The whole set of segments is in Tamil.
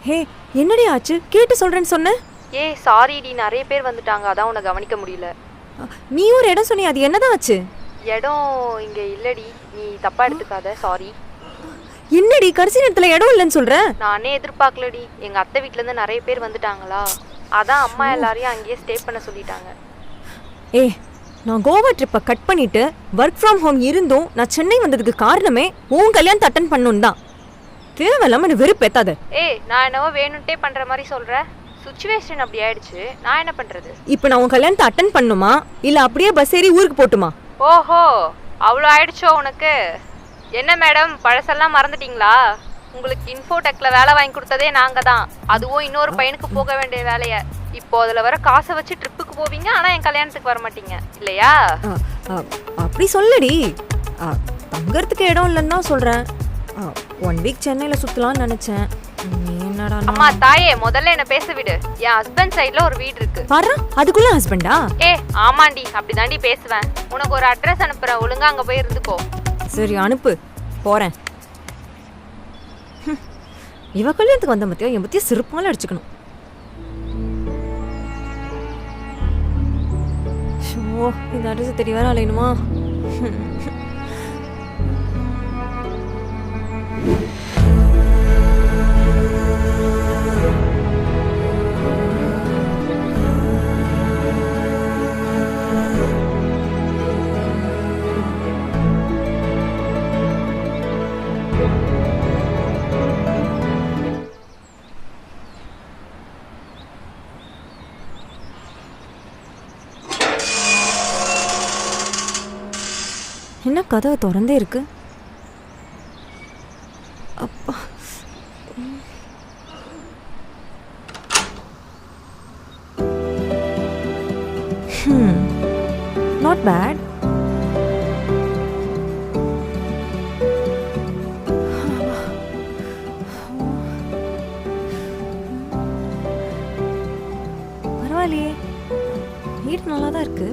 ஹே, என்னடி ஆச்சு? கேட்டு சொல்றேன்னு சொன்ன. ஏய் சாரிடி, நிறைய பேர் வந்துட்டாங்க, அதான் உன்னை கவனிக்க முடியல. நீ ஒரு இடம் சொன்னி, அது என்னதான் ஆச்சு? இடம் இங்க இல்லடி, நீ தப்பா எடுத்துக்காத. சாரி. என்னடி கடைசி நேரத்துல இடம் இல்லைன்னு சொல்ற? நானே எதிர்பார்க்கலடி. எங்க அத்தை வீட்ல இருந்து நிறைய பேர் வந்துட்டாங்களா, அதான் அம்மா எல்லாரையும் அங்கேயே ஸ்டே பண்ண சொல்லிட்டாங்க. ஏ, நான் கோவா ட்ரிப்பை கட் பண்ணிட்டு ஒர்க் ஃப்ரம் ஹோம் இருந்தும் நான் சென்னை வந்ததுக்கு காரணமே உன் கல்யாணத்தை அட்டன் பண்ணணும் தான். தேவையில்லாம என்ன வெறுப்பேத்தாத. ஏய், நான் என்னவோ வேணும்ட்டே பண்ற மாதிரி சொல்ற. சுச்சுவேஷன் அப்படி ஆயிடுச்சு, நான் என்ன பண்றது? இப்போ நான் உன் கல்யாணத்தை அட்டன் பண்ணுமா இல்ல அப்படியே பஸ் ஏறி ஊருக்கு போட்டுமா? ஓஹோ, அவ்வளோ ஆயிடுச்சோ உனக்கு? என்ன மேடம், பழசெல்லாம் மறந்துட்டீங்களா? உங்களுக்கு இன்ஃபோடெக்ல வேலை வாங்கி கொடுத்ததே நாங்க தான், அதுவும் இன்னொரு பையனுக்கு போக வேண்டிய வேலைய. இப்போ அதுல வர காசை வச்சு ட்ரிப்புக்கு போவீங்க, ஆனா என் கல்யாணத்துக்கு வர மாட்டீங்க இல்லையா? அப்படி சொல்லடி. தங்கறதுக்கு இடம் இல்லைன்னு தான் சொல்றேன். 1 வீக் சென்னையில சுத்தலாம்னு நினைச்சேன். என்னடா அம்மா தாயே, முதல்ல என்ன பேச விடு. என் ஹஸ்பண்ட் சைடுல ஒரு வீடு இருக்கு. பாரு, அதுக்குள்ள ஹஸ்பண்டா? ஏ ஆமாண்டி, அப்படிதாண்டி பேசுவேன். உனக்கு ஒரு அட்ரஸ் அனுப்புறேன், ஒழுங்கா அங்க போய் இருந்துக்கோ. சரி அனுப்பு, போறேன். இவ கல்யாணத்துக்கு வந்த மத்தியா என் பத்தியா சிறப்பால அடிச்சுக்கணும். ஷோ, இந்த அட்ரஸ் தெரிய வேற அலையணுமா? என்ன கதவு திறந்தே இருக்கு? அப்பா, நாட் பேட். பரவாயில்லையே, வீடு நல்லா தான் இருக்கு.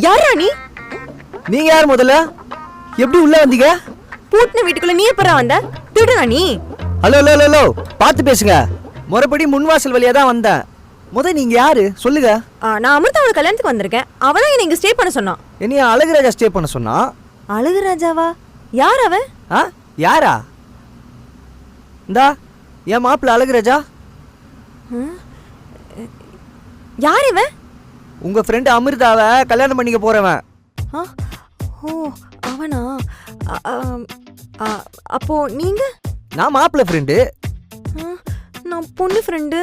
யாரா நீ? நீங்க யார் முதல்ல? எப்படி உள்ள வந்தீங்க? பூட்டின வீட்டுக்குள்ள நீ எப்பறா வந்த? திருடனா நீ? ஹலோ ஹலோ ஹலோ, பார்த்து பேசுங்க. முறைப்படி முன்வாசல் வழியா தான் வந்தேன். நீங்க யாரு சொல்லுங்க. நான் அமிர்தாவோட கல்யாணத்துக்கு வந்திருக்கேன். அவதான் என்ன இங்க ஸ்டே பண்ண சொன்னான். என்னைய அழகுராஜா ஸ்டே பண்ண சொன்னா? அழகுராஜாவா? யார் அவன்? யாரா? இந்தா என் மாப்பிள்ள அழகுராஜா. யார் இவன்? உங்க ஃப்ரெண்ட் அமிர்தாவை கல்யாணம் பண்ணிக்க போறவன். ஓ, அவனா? அப்போ நீங்க? நான் மாப்பிள்ள ஃப்ரெண்டு. நான் பொண்ணு ஃப்ரெண்டு.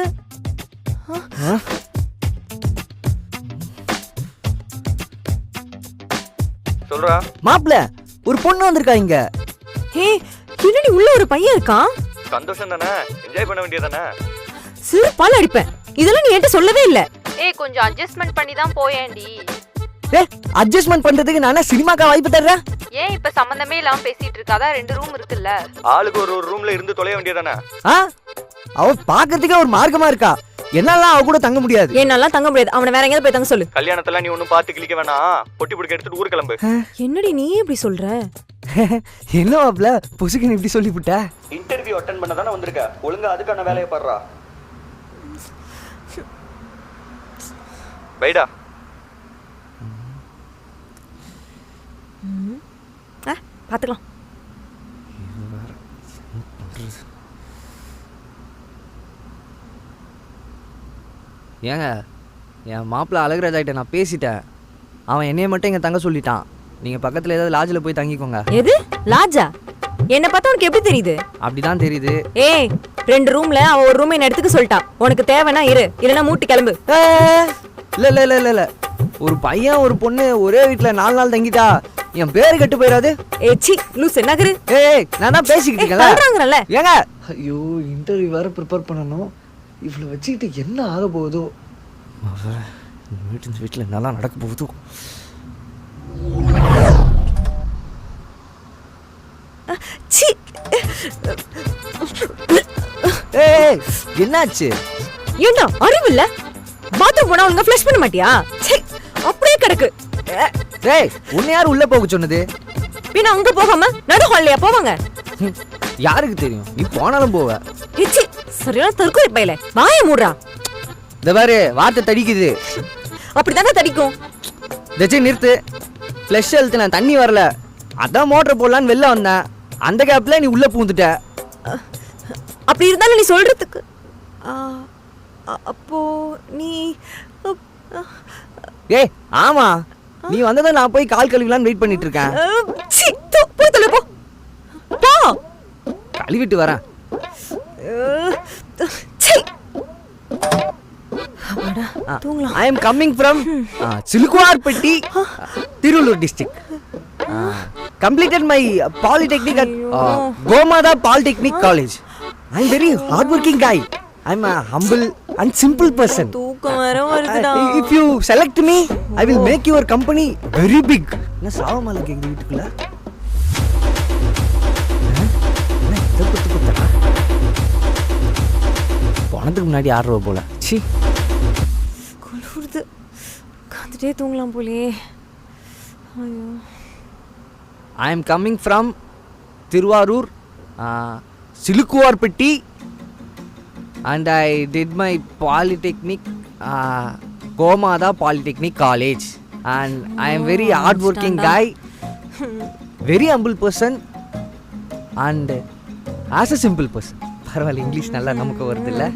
சொல்றா மாப்பிள்ள, ஒரு பொண்ணு வந்திருக்கா இங்க. ஹே, பின்னாடி உள்ள ஒரு பையன் இருக்கான். சந்தோஷம் தானே, என்ஜாய் பண்ண வேண்டியதானே. சிறுபால் அடிப்பேன். இதெல்லாம் நீ என்கிட்ட சொல்லவே இல்ல. ஏய், கொஞ்சம் அட்ஜஸ்ட்மென்ட் பண்ணி தான் போயேண்டி. அட்ஜஸ்ட்மென்ட் பண்றதுக்கு நானே சினிமாக்கா வாய்ப்பு தர்றேன். ஏன் இப்ப சம்பந்தமே இல்லாம பேசிட்டு இருக்காதா? 2 ரூம் இருக்குல்ல, ஆளுக்கு ஒரு ரூம்ல இருந்து தொலைய வேண்டியதானே. அவ பாக்கிறதுக்கே ஒரு மார்க்கமா இருக்கா. என்னால அவ கூட தங்க முடியாது. என்னால தங்க முடியாது. அவனை வேற எங்கயாவது போய் தங்க சொல்லு. கல்யாணத்துல நீ ஒண்ணும் பாத்து கிளிக்க வேணாம். பொட்டி புடிக்க எடுத்துட்டு ஊர் கிளம்பு. என்னடி நீ இப்படி சொல்ற? என்ன மாப்ள புசுக்கு இப்படி சொல்லிவிட்ட? இன்டர்வியூ அட்டெண்ட் பண்ண தானே வந்திருக்க, ஒழுங்கா அதுக்கான வேலையை பாருடா. வைடா. பாத்துக்கலாம். ஏங்க, என் மாப்பிள்ள அழகுராஜாகிட்ட நான் பேசிட்டேன். அவன் என்னைய மட்டும் இங்க தங்க சொல்லிட்டான். நீங்க பக்கத்துல ஏதாவது லாட்ஜ்ல போய் தங்கிக்கோங்க. எது லாட்ஜா? என்ன பார்த்தா உனக்கு எப்படி தெரியுது? அப்படிதான் தெரியுது. ஏய், 2 ரூம்ல அவ ஒரு ரூம் என்ன எடுத்துக்க சொல்லிட்டான். உனக்கு தேவைனா இரு, இல்லனா மூட்டி கிளம்பு. இல்ல இல்ல இல்ல இல்ல, ஒரு பையன் ஒரு பொண்ணு ஒரே வீட்டுல 4 நாள் தங்கிட்டா என் பேரு கெட்டு போயிடாது. சி லூஸ் என்னகரு. ஏய், நான் தான் பேசிக்கிட்டு இருக்கேன்ல. ஏங்க, ஐயோ இன்டர்வியூ வேற ப்ரிப்பேர் பண்ணணும். இவ்வளவு வச்சுக்கிட்டு என்ன ஆக போகுதோ? வீட்டுல நல்லா நடக்க போகுதோ? ஏய், என்னாச்சு? ஏண்டா அறிவு இல்ல? பாத்ரூம் போனா ஒழுங்கா ஃப்ளஷ் பண்ண மாட்டியா? அப்படியே கிடக்கு. ஏய், உன்னை யார் உள்ள போக சொன்னது? பின்ன அங்க போகாம நடு ஹால்லையா போவாங்க? யாருக்கு தெரியும், நீ போனாலும் போவ. இச்சி, சரியான தற்கொலை பையல. வாயை மூடுறா. இந்த பாரு வார்த்தை தடிக்குது. அப்படிதானே தடிக்கும். தச்சி நிறுத்து. ஃப்ளஷ் அழுத்துன தண்ணி வரல, அதான் மோட்டர் போடலான்னு வெளில வந்தேன். அந்த கேப்ல நீ உள்ள பூந்துட்ட. அப்படி இருந்தாலும் நீ சொல்றதுக்கு அப்போ நீ ஏய் ஆமா, நீ வந்ததை நான் போய் கால் கழுவிலான்னு வெயிட் பண்ணிட்டு இருக்கேன். சீ, போ தல போ. போ. கழுவிட்டு வரேன். சீ. அடடா, தூங்கலாம். I am coming from Silukkuvarpatti, Tiruvallur district. Completed my polytechnic at Gomada Polytechnic College. I am very hardworking guy. I am a humble and simple person. தூக்கம் வர வருதுடா. If you select me, I will make your company very big. என்ன சாவமால கேக்குது வீட்டுக்குள்ள? என்ன இத குத்து குத்தா? போனதுக்கு முன்னாடி 6 ரூபா போல. சீ. குளிருது. காந்துட்டே தூங்கலாம் போலயே. ஐயோ. I am coming from Tiruvarur, Silukuvarpatti, and I did my polytechnic, Gomada Polytechnic College, and I am very hardworking guy, very humble person, and as a simple person. பரவாயில்ல, இங்கிலீஷ் நல்லா நமக்கு வருது இல்ல?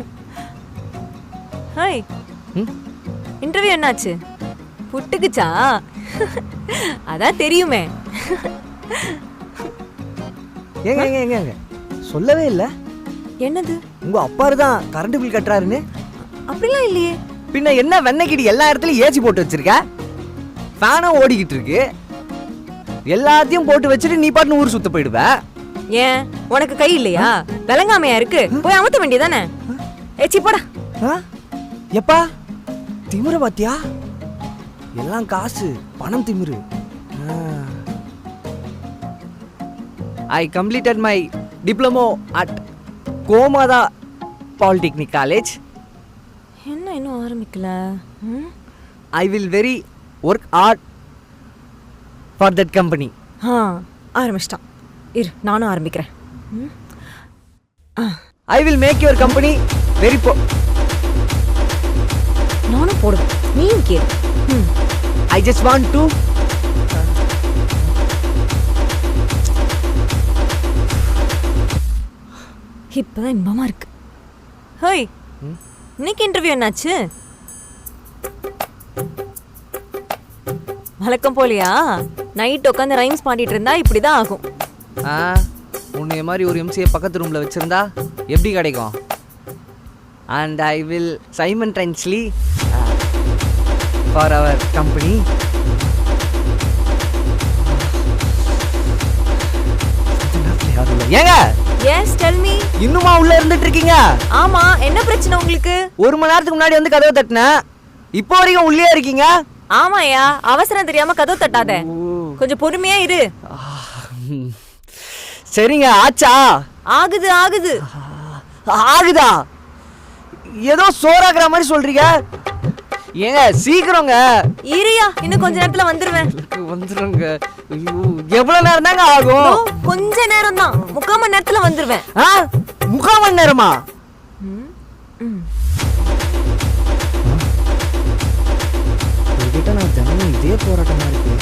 ஹாய். இன்டர்வியூ என்னாச்சு? புட்டுக்குச்சா? அதான் தெரியுமே. ஏங்க ஏங்க ஏங்க சொல்லவே இல்ல. என்னது? உங்க அப்பாரு தான் கரண்ட் பில் கட்டுறாருன்னு. அப்படிலாம் இல்லையே. பின்ன என்ன வெண்ணக்கிடி எல்லா இடத்துலயும் ஏசி போட்டு வச்சிருக்க? ஃபேனும் ஓடிக்கிட்டு இருக்கு. எல்லாத்தையும் போட்டு வச்சுட்டு நீ பாட்டு ஊர் சுத்த போயிடுவ. ஏன் உனக்கு கை இல்லையா? விளங்காமையா இருக்கு, போய் அமர்த்த வேண்டியதானே. ஏச்சி போடா. எப்பா திமிர பாத்தியா? எல்லாம் காசு, பணம் திமிரு. I completed my diploma at Gomada Polytechnic College. என்ன இன்னும் ஆரம்பிக்கல? I will very work hard for that company. ஆரம்பிச்சிட்டான். இரு, நானும் ஆரம்பிக்கிறேன். I will make your company very நானும் போடுவேன், நீயும் கேளு. I just want to இப்பதான் இன்பமா இருக்கு. ஹோய், இன்னைக்கு இன்டர்வியூ என்னாச்சு? வழக்கம் போலியா நைட் உட்காந்து ரைம்ஸ் பாடிட்டு இருந்தா இப்படிதான் ஆகும். உன்னைய மாதிரி ஒரு எம்சியை பக்கத்து ரூம்ல வச்சிருந்தா எப்படி கிடைக்கும்? And I will simultaneously for our company. ஏங்க எஸ், டெல் மீ. இன்னுமா உள்ள இருந்துட்டு இருக்கீங்க? ஆமா, என்ன பிரச்சனை உங்களுக்கு? 1 மணி நேரத்துக்கு முன்னாடி வந்து கதவை தட்டினேன், இப்போ வரைக்கும் உள்ளே இருக்கீங்க. ஆமாயா, அவசரம் தெரியாம கதவு தட்டாத, கொஞ்சம் பொறுமையா இரு. சரிங்க, ஆச்சா? ஆகுது ஆகுது. ஆகுதா? ஏதோ சோறாக்குற மாதிரி சொல்றீங்க. ஏங்க சீக்கிரங்க. இரியா, இன்னும் கொஞ்ச நேரத்துல வந்துருவேன். வந்துருங்க. எவ்வளவு நேரம் தாங்க ஆகும்? கொஞ்ச நேரம் தான், 3/4 மணி நேரத்துல வந்துருவேன். 3/4 மணி நேரமா? நான் தினமும் இதே போராட்டமா இருக்கு.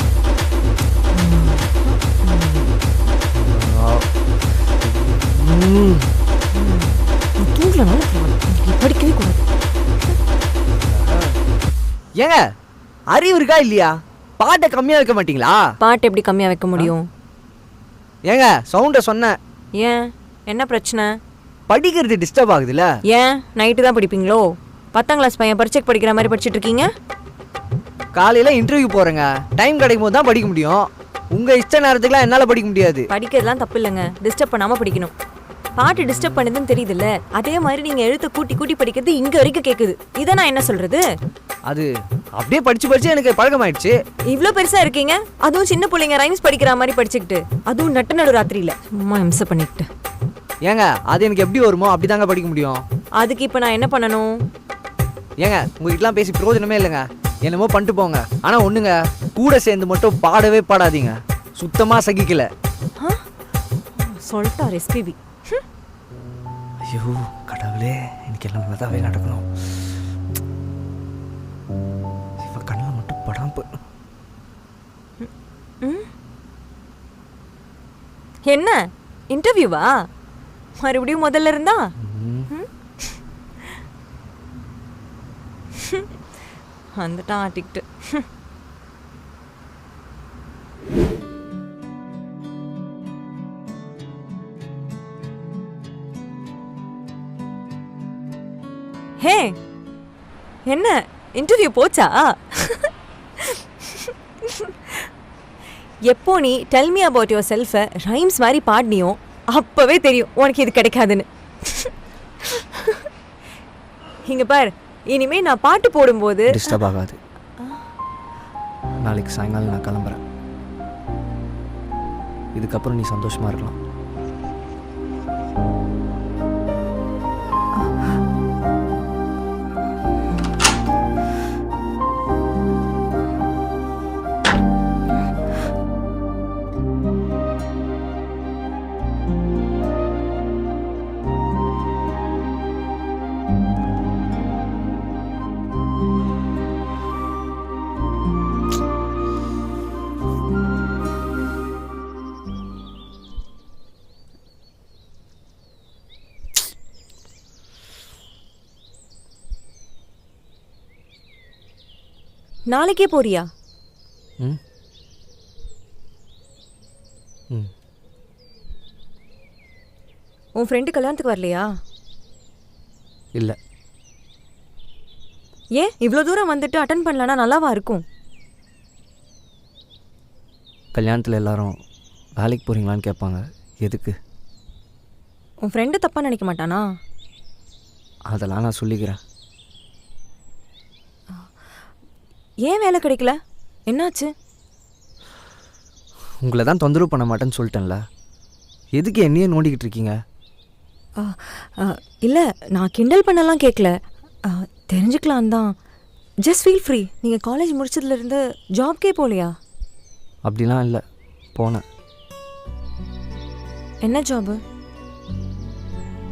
படிக்கவே கூடாது. ஏங்க அறிவு இருக்கா இல்லையா? பாட்டை கம்மியா வைக்க மாட்டீங்களா? பாட்டு எப்படி கம்மியா வைக்க முடியும்? ஏங்க சவுண்ட சொன்னேன். ஏன், என்ன பிரச்சனை? படிக்கிறது டிஸ்டர்ப் ஆகுதுல்ல. ஏன் நைட்டு தான் படிப்பீங்களோ? 10ஆம் கிளாஸ் பையன் பரீட்சைக்கு படிக்கிற மாதிரி படிச்சிட்டு இருக்கீங்க. காலையில இன்டர்வியூ போறேங்க, டைம் கிடைக்கும் போது தான் படிக்க முடியும். உங்க இஷ்ட நேரத்துக்குலாம் என்னால படிக்க முடியாது. படிக்கிறதுலாம் தப்பு இல்லைங்க, டிஸ்டர்ப் பண்ணாம படிக்கணும். பாட்டு டிஸ்டர்ப் பண்ணுதுன்னு தெரியுதுல்ல, அதே மாதிரி நீங்க எழுத்து கூட்டி கூட்டி படிக்கிறது இங்க வரைக்கும் கேக்குது. இதை நான் என்ன சொல்றது? அது அப்படியே படிச்சு படிச்சு எனக்கு பழக்கமாயிடுச்சு. இவ்ளோ பெருசா இருக்கீங்க, அதுவும் சின்ன பிள்ளைங்க ரைம்ஸ் படிக்கிற மாதிரி படிச்சுக்கிட்டு, அதுவும் நட்டு நடு ராத்திரியில சும்மா இம்சை பண்ணிக்கிட்டு. ஏங்க அது எனக்கு எப்படி வருமோ அப்படிதாங்க படிக்க முடியும். அதுக்கு இப்ப நான் என்ன பண்ணணும்? ஏங்க உங்ககிட்டலாம் பேசி பிரயோஜனமே இல்லைங்க, என்னமோ பண்ணிட்டு போங்க. ஆனா ஒண்ணுங்க, கூட சேர்ந்து மட்டும் பாடவே பாடாதீங்க. சுத்தமாக சகிக்கல. சொல்லிட்டார் எஸ்பிபி. ஐயோ கடவுளே, எனக்கு எல்லாம் நல்லதாகவே நடக்கணும். இவ கண்ணில் மட்டும் படாம என்ன இன்டர்வியூவா? மறுபடியும் முதல்ல இருந்தா? வந்துட்டான் ஆட்டிக்கிட்டு. ஹே, என்ன இன்டர்வியூ போச்சா? எப்போ நீ டெல் மீ அபவுட் யுவர் செல்ஃபை ரைம்ஸ் மாதிரி பாடினியோ அப்பவே தெரியும் உனக்கு இது கிடைக்காதுன்னு. இங்க பார், இனிமே நான் பாட்டு போடும்போது டிஸ்டர்ப் ஆகாது. நாளைக்கு சாயங்காலம் நான் கிளம்புறேன். இதுக்கப்புறம் நீ சந்தோஷமா இருக்கலாம். நாளைக்கே போறியா? ம் ம் உன் ஃப்ரெண்டு கல்யாணத்துக்கு வரலையா? இல்லை. ஏன் இவ்வளோ தூரம் வந்துட்டு அட்டன் பண்ணலன்னா நல்லாவா இருக்கும்? கல்யாணத்தில் எல்லாரும் வேலைக்கு போகிறீங்களான்னு கேட்பாங்க. எதுக்கு? உன் ஃப்ரெண்டு தப்பாக நினைக்க மாட்டானா? அதெல்லாம் நான் சொல்லிக்கிறேன். ஏன் வேலை கிடைக்கல? என்னாச்சு? உங்களை தான் தொந்தரவு பண்ண மாட்டேன்னு சொல்லிட்டேன்ல, எதுக்கு என்னையே நோண்டிக்கிட்டு இருக்கீங்க? இல்லை, நான் கிண்டல் பண்ணலாம் கேட்கல, தெரிஞ்சுக்கலாம் தான். Just feel free. நீங்கள் காலேஜ் முடிச்சதுலேருந்து ஜாப்கே போகலையா? அப்படிலாம் இல்லை, போனேன். என்ன ஜாபு?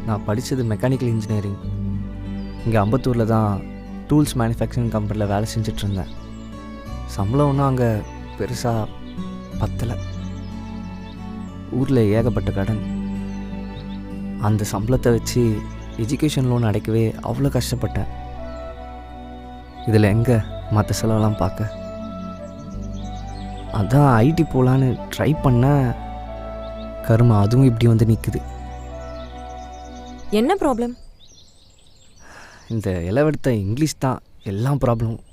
நான் படித்தது மெக்கானிக்கல் இன்ஜினியரிங். இங்கே அம்பத்தூரில் தான் டூல்ஸ் மேனுஃபேக்சரிங் கம்பெனியில் வேலை செஞ்சிட்ருந்தேன். சம்பளம் ஒன்றும் அங்கே பெருசாக பத்தலை. ஊரில் ஏகப்பட்ட கடன். அந்த சம்பளத்தை வச்சு எஜுகேஷன் லோன் அடைக்கவே அவ்வளோ கஷ்டப்பட்டேன். இதில் எங்கே மற்ற செலவெல்லாம் பார்க்க. அதான் ஐடி போகலான்னு ட்ரை பண்ண, கருமா அதுவும் இப்படி வந்து நிற்குது. என்ன ப்ராப்ளம்? இந்த இளவெடுத்த இங்கிலீஷ் தான் எல்லாம் ப்ராப்ளமும்.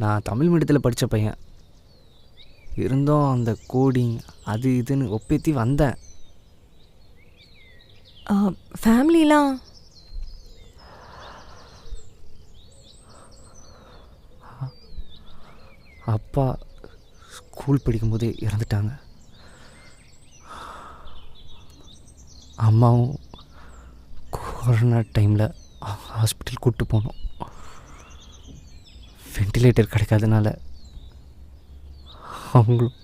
நான் தமிழ் மீடியத்தில் படித்த பையன் இருந்தும் அந்த கோடிங் அது இதுன்னு ஒப்பேற்றி வந்தேன். ஃபேமிலிலாம்? அப்பா ஸ்கூல் படிக்கும்போதே இறந்துட்டாங்க. அம்மாவும் கொரோனா டைமில் ஹாஸ்பிட்டல் கூப்பிட்டு போனோம். வெண்டிலேட்டர் கிடைக்காதனால அவங்களும்.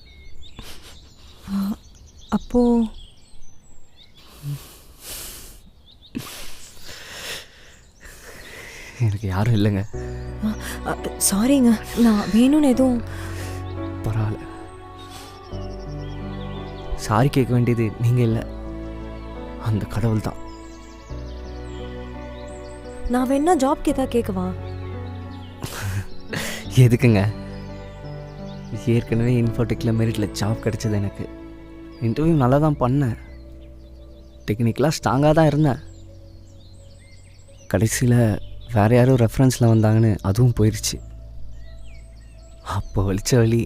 அப்போது எனக்கு யாரும் இல்லைங்க. சாரிங்க, நான் வேணும்னு எதுவும். பரவாயில்ல, சாரி கேட்க வேண்டியது நீங்கள் இல்லை, அந்த கடவுள் தான். நான் வேணா ஜாப்க்கு எதாவது கேட்கவா? எதுக்குங்க? ஏற்கனவே இன்ஃபோடெக்கில் மெரிட்டில் ஜாப் கிடச்சிது எனக்கு. இன்டர்வியூ நல்லா தான் பண்ணேன், டெக்னிக்கலாக ஸ்ட்ராங்காக தான் இருந்தேன். கடைசியில் வேறு யாரும் ரெஃபரன்ஸில் வந்தாங்கன்னு அதுவும் போயிடுச்சு. அப்போ வலிச்ச வலி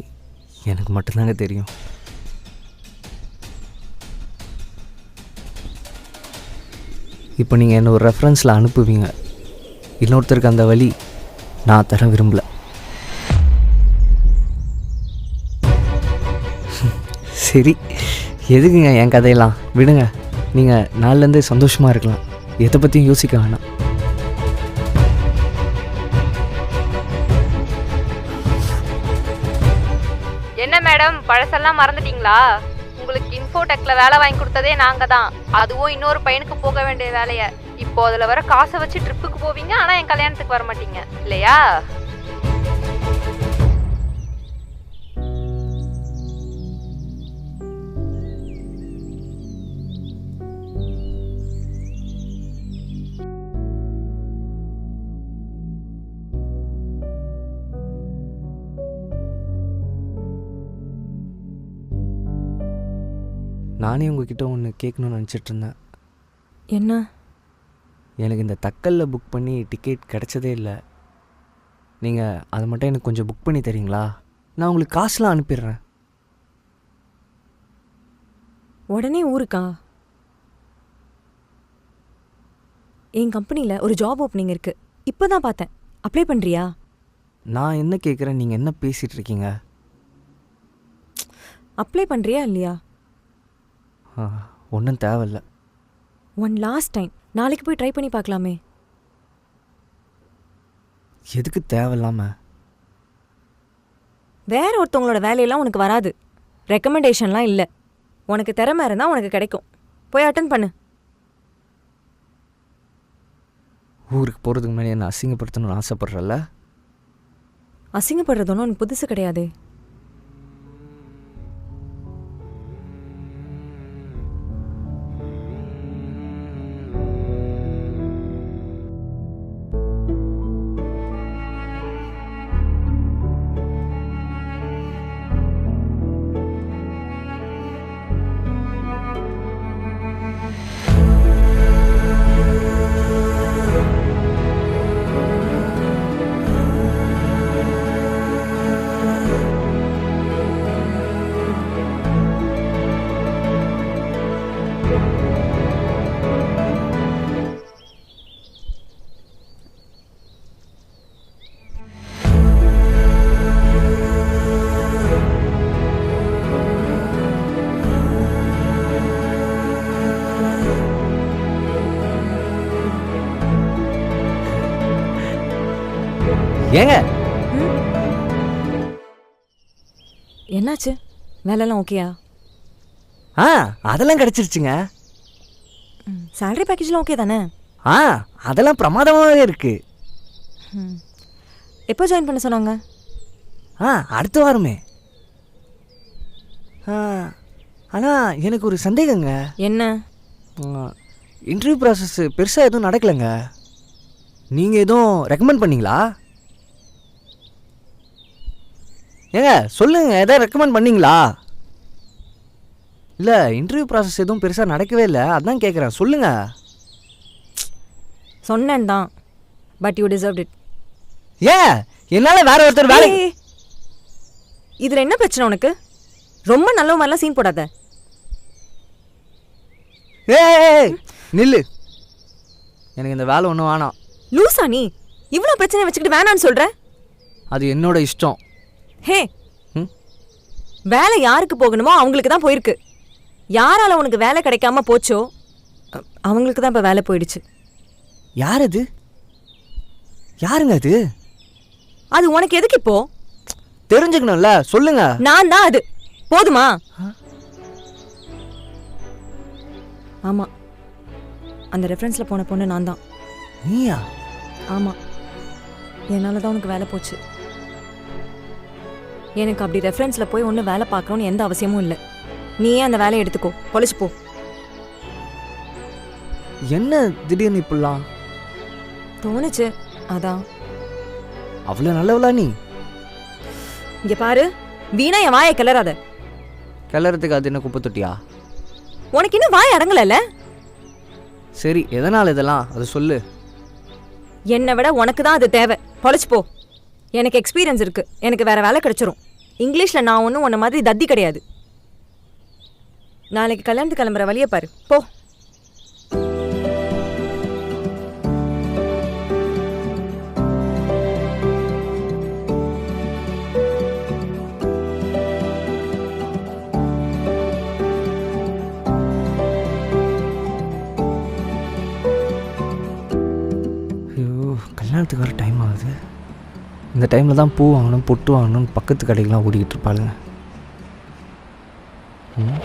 எனக்கு மட்டும்தாங்க தெரியும். இப்போ நீங்கள் என்ன ஒரு ரெஃபரன்ஸில் அனுப்புவீங்க, இன்னொருத்தருக்கு அந்த வழி நான் தர விரும்பல. சரி, எதுக்குங்க என் கதையெல்லாம் விடுங்க. நீங்கள் நாளிலேருந்து சந்தோஷமாக இருக்கலாம், எதை பற்றியும் யோசிக்க வேணாம். மேடம் பழசெல்லாம் மறந்துட்டீங்களா? உங்களுக்கு இன்ஃபோடெக்ல வேலை வாங்கி கொடுத்ததே நாங்க தான். அதுவும் இன்னொரு பையனுக்கு போக வேண்டிய வேலைய. இப்போ அதுல வர காசை வச்சு ட்ரிப்புக்கு போவீங்க, ஆனா என் கல்யாணத்துக்கு வர மாட்டீங்க இல்லையா? நானே உங்ககிட்ட ஒன்று கேட்கணும்னு நினச்சிட்டு இருந்தேன். என்ன? எனக்கு இந்த தக்கலில் புக் பண்ணி டிக்கெட் கிடச்சதே இல்லை. நீங்கள் அதை மட்டும் எனக்கு கொஞ்சம் புக் பண்ணி தரீங்களா? நான் உங்களுக்கு காசுலாம் அனுப்பிடுறேன். உடனே ஊருக்கா? என் கம்பெனியில் ஒரு ஜாப் ஓப்பனிங் இருக்கு, இப்போ தான் பார்த்தேன். அப்ளை பண்ணுறியா? நான் என்ன கேட்குறேன், நீங்கள் என்ன பேசிகிட்டு இருக்கீங்க? அப்ளை பண்ணுறியா இல்லையா? ஒன்றும் தேவையில்ல. ஒன் லாஸ்ட் டைம், நாளைக்கு போய் ட்ரை பண்ணி பார்க்கலாமே. எதுக்கு தேவையில்லாமல்? வேற ஒருத்தவங்களோட வேலையெல்லாம் உனக்கு வராது, ரெக்கமெண்டேஷன்லாம் இல்லை. உனக்கு திறமை இருந்தால் உனக்கு கிடைக்கும். போய் அட்டன் பண்ணு. ஊருக்கு போகிறதுக்கு முன்னாடி என்ன அசிங்கப்படுத்தணும்னு ஆசைப்படுறல்ல? அசிங்கப்படுறது ஒன்றும் உனக்கு புதுசு கிடையாது. ஏங்க என்னாச்சு? வேலைலாம் ஓகேயா? அதெல்லாம் கிடச்சிருச்சுங்க. சேலரி பேக்கேஜ்லாம் ஓகே தானே? அதெல்லாம் பிரமாதமாகவே இருக்கு. எப்போ ஜாயின் பண்ண சொன்னாங்க? அடுத்த வாரமே. ஆனால் எனக்கு ஒரு சந்தேகங்க. என்ன? இன்டர்வியூ ப்ராசஸ் பெருசாக எதுவும் நடக்கலைங்க. நீங்கள் எதுவும் ரெக்கமெண்ட் பண்ணீங்களா? ஏங்க சொல்லுங்க, எதாவது ரெக்கமெண்ட் பண்ணீங்களா? இல்லை, இன்டர்வியூ ப்ராசஸ் எதுவும் பெருசாக நடக்கவே இல்லை, அதான் கேட்குறேன். சொல்லுங்க. சொன்னேன் தான், பட் யூ டிசர்வ்ட் இட். என்னால் வேற ஒருத்தர் வேலை. இதில் என்ன பிரச்சனை உனக்கு? ரொம்ப நல்ல மாதிரிலாம் சீன் போடாத. நில்லு, எனக்கு இந்த வேலை ஒன்றும் வேணாம். லூசா நீ? இவ்வளோ பிரச்சனை வச்சுக்கிட்டு வேணான்னு சொல்ற? அது என்னோட இஷ்டம். ஹே, வேலை யாருக்கு போகணுமோ அவங்களுக்கு தான் போயிருக்கு. யாரால உனக்கு வேலை கிடைக்காம போச்சோ அவங்களுக்கு தான் இப்போ வேலை போயிடுச்சு. யார் அது? யாருங்க அது? அது உனக்கு எதுக்கு இப்போ? தெரிஞ்சுக்கணும்ல, சொல்லுங்க. நான் தான் அது, போதுமா? ஆமா, அந்த ரெஃபரன்ஸ்ல போன பொண்ணு நான் தான். நீயா? ஆமா, என்னால தான் உனக்கு வேலை போச்சு. எனக்கு அப்படி ரெஃபரன்ஸ்ல போய் ஒன்றும் வேலை பார்க்கணும்னு எந்த அவசியமும் இல்லை. நீயே அந்த வேலையை எடுத்துக்கோ, பொழைச்சு போ. என்ன திடீர்னு இப்படிலாம் தோணுச்சு, அதான். அவ்வளோ நல்லவளா நீ? இங்க பாரு, வீணா என் வாயை கிளறாத. கிளறதுக்கு அது என்ன குப்பை தொட்டியா? உனக்கு இன்னும் வாய் அடங்கல. சரி, எதனால் இதெல்லாம் அது சொல்லு. என்னை விட உனக்கு தான் அது தேவை, பொழைச்சு போ. எனக்கு எக்ஸ்பீரியன்ஸ் இருக்கு, எனக்கு வேற வேலை கிடைச்சிரும். இங்கிலீஷ்ல நான் ஒன்றும் உன்ன மாதிரி தத்தி கிடையாது. நாளைக்கு கல்யாணத்துக்கு கிளம்புற வழியை பாரு, போ. கல்யாணத்துக்கு வர டைம் ஆகுது. இந்த டைமில் தான் பூ வாங்கணும், பொட்டு வாங்கணும்னு பக்கத்து கடைக்கெலாம் ஓடிக்கிட்டு இருப்பாளுங்க. ம்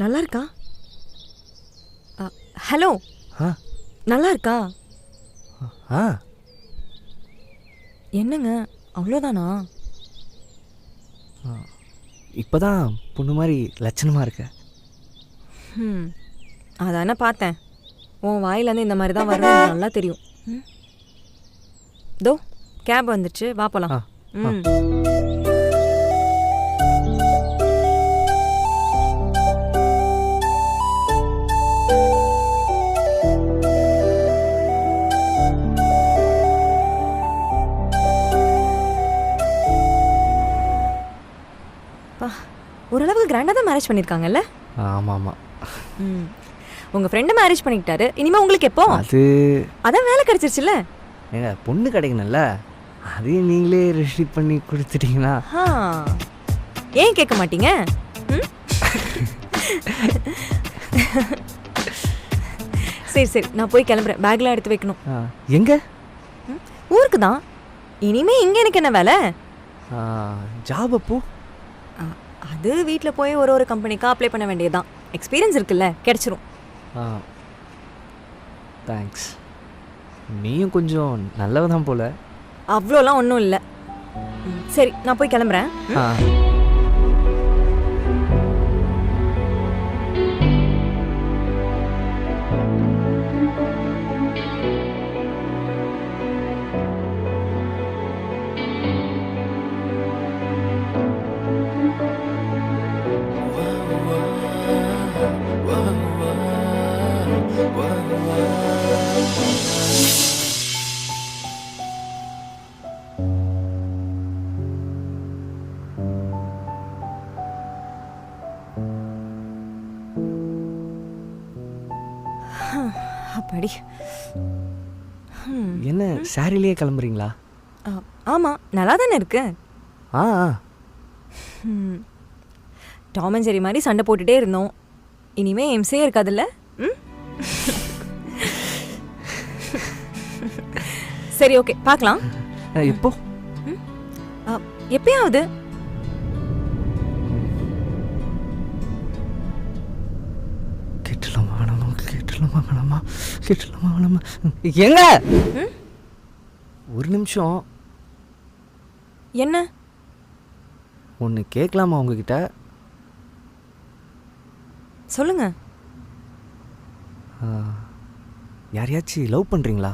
நல்லா இருக்கா? ஹலோ, ஆ நல்லா இருக்கா? ஆ என்னங்க அவ்வளோதானா? இப்போ தான் பொண்ணு மாதிரி லட்சணமாக இருக்க. ம், அதானே பார்த்தேன். உன் வாயிலேருந்து இந்த மாதிரி தான் வரும் எனக்கு நல்லா தெரியும். ம், தோ கேப் வந்துச்சு, வா போலாம். ஆ ம். ஓரளவுக்கு கிராண்டாக தான் மேரேஜ் பண்ணியிருக்காங்கல்ல? ஆமாம் ஆமாம். ம், உங்கள் ஃப்ரெண்டு மேரேஜ் பண்ணிக்கிட்டாரு. இனிமேல் உங்களுக்கு எப்போ? அது அதான் வேலை கிடைச்சிருச்சுல்ல? ஏங்க பொண்ணு கிடைக்கணும்ல, அதையும் நீங்களே ரெடி பண்ணி கொடுத்துட்டீங்களா? ஆ, ஏன் கேட்க மாட்டீங்க? ம்? சரி சரி, நான் போய் கிளம்புறேன். பேக்லாம் எடுத்து வைக்கணும். எங்கே? ஊருக்கு தான். இனிமே இங்கே எனக்கு என்ன வேலை? ஜாப் அப்போ? அது வீட்டில் போய் ஒரு கம்பெனிக்கா அப்ளை பண்ண வேண்டியதுதான். எக்ஸ்பீரியன்ஸ் இருக்குல்ல, கிடைச்சிரும். தேங்க்ஸ். நீயும் கொஞ்சம் நல்லவ தான் போல. அவ்வளோலாம் ஒன்றும் இல்லை. சரி, நான் போய் கிளம்புறேன். ஆ அப்படி. என்ன சாரிலேயே கிளம்புறீங்களா? ஆமாம், நல்லா தானே இருக்கு. ஆ டாம் அண்ட் ஜெரி மாதிரி சண்டை போட்டுட்டே இருந்தோம். இனிமே எம்ஸே இருக்காதுல்ல? ம். சரி, ஓகே, பார்க்கலாம். எப்போ? எப்பயாவது. எங்க? ஒரு நிமிஷம். என்ன? ஒன்று கேட்கலாமா உங்ககிட்ட? சொல்லுங்க. யாரையாச்சும் லவ் பண்ணுறீங்களா?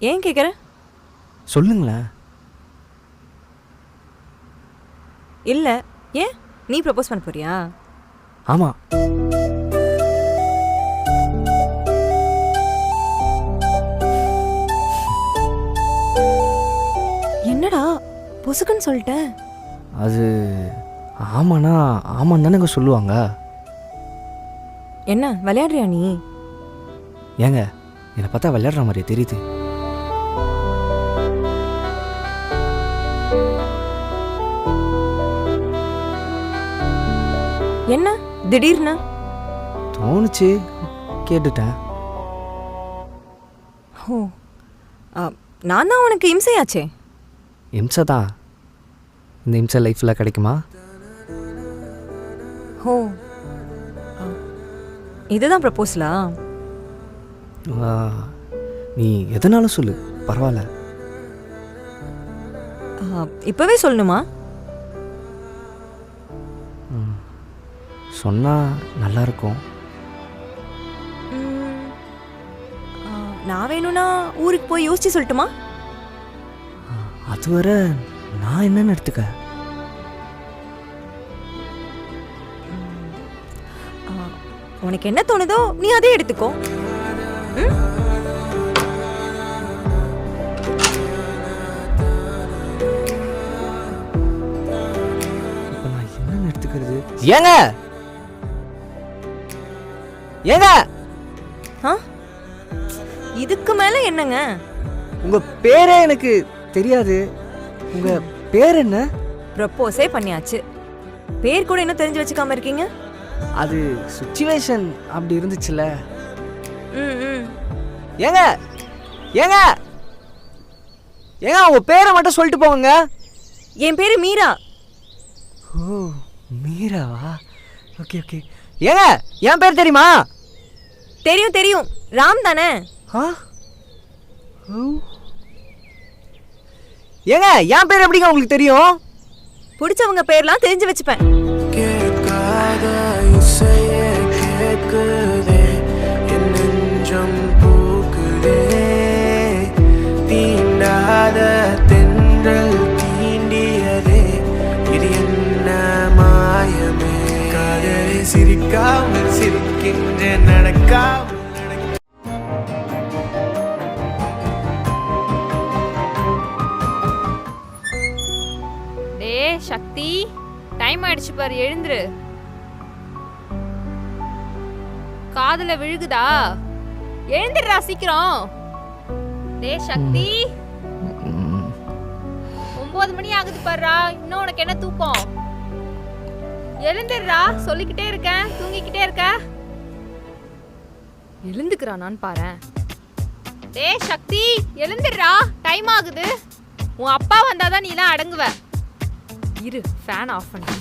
ஏன் கேட்குற? சொல்லுங்களேன். இல்லை, ஏன்? நீ ப்ரப்போஸ் பண்ண போறியா? ஆமாம். என்னடா பொசுக்குன்னு சொல்லிட்டேன்? அது ஆமாண்ணா ஆமான்னு தானேங்க சொல்லுவாங்க. என்ன விளையாடுறியா நீ? ஏங்க என்னை பார்த்தா விளையாடுற மாதிரியே தெரியுது. என்ன திடீர்னு தோணுச்சு, கேட்டுட்டேன். ஓ, நான் தான் உனக்கு இம்சையாச்சே. இம்சை தான். இந்த இம்சை லைஃப்பில் கிடைக்குமா? ஓ, இதுதான் ப்ரப்போஸலா? நீ எதனாலும் சொல்லு, பரவாயில்ல. இப்போவே சொல்லணுமா? சொன்னால் நல்லாயிருக்கும். நான் வேணும்னா ஊருக்கு போய் யோசிச்சு சொல்லட்டுமா? அதுவரை நான் என்னன்னு எடுத்துக்க. உனக்கு என்ன தோணுதோ நீ அதே எடுத்துக்கோ. இப்போ நான் என்னன்னு எடுத்துக்கிறது? ஏங்க ஏங்க ஆ இதுக்கு மேல என்னங்க? உங்க பேரே எனக்கு தெரியாது. உங்க பேர் என்ன? ப்ரப்போஸே பண்ணியாச்சு, பேர் கூட என்ன தெரிஞ்சு வச்சுக்காம இருக்கீங்க? அது சுச்சுவேஷன் அப்படி இருந்துச்சுல. ம். ஏங்க ஏங்க ஏங்க உங்க பேரை மட்டும் சொல்லிட்டு போங்க. என் பேரு மீரா. ஓ மீராவா? Okay okay. ஏங்க என் பேர் தெரியுமா? தெரியும், ராம் தானே? ஆ ஓ. ஏங்க என் பேர் எப்படிங்க உங்களுக்கு தெரியும்? பிடிச்சவங்க பேர்லாம் தெரிஞ்சு வச்சுப்பேன். கேட்காத இசையே கேட்குதே, என் நெஞ்சம் பூக்குதே, தீண்டாத தென்றல் தீண்டியதே, இது என்ன மாயமே, காதலே சிரிக்காமல் சிரிக்கின்ற நடக்காமல். டேய் சக்தி, டைம் ஆயிடுச்சு பாரு, எழுந்துரு. காதுல விழுகுதா? எழுந்துடுறா சீக்கிரம். டேய் சக்தி, 9 மணி ஆகுது பாருடா, இன்னும் உனக்கு என்ன தூக்கம்? எழுந்துடுறா, சொல்லிக்கிட்டே இருக்கேன், தூங்கிக்கிட்டே இருக்க. எழுந்துக்கிறானான்னு பாரேன். டேய் சக்தி, எழுந்துடுறா, டைம் ஆகுது. உன் அப்பா வந்தாதான் நீ எல்லாம் அடங்குவ. இரு, ஃபேன் ஆஃப் பண்ணு.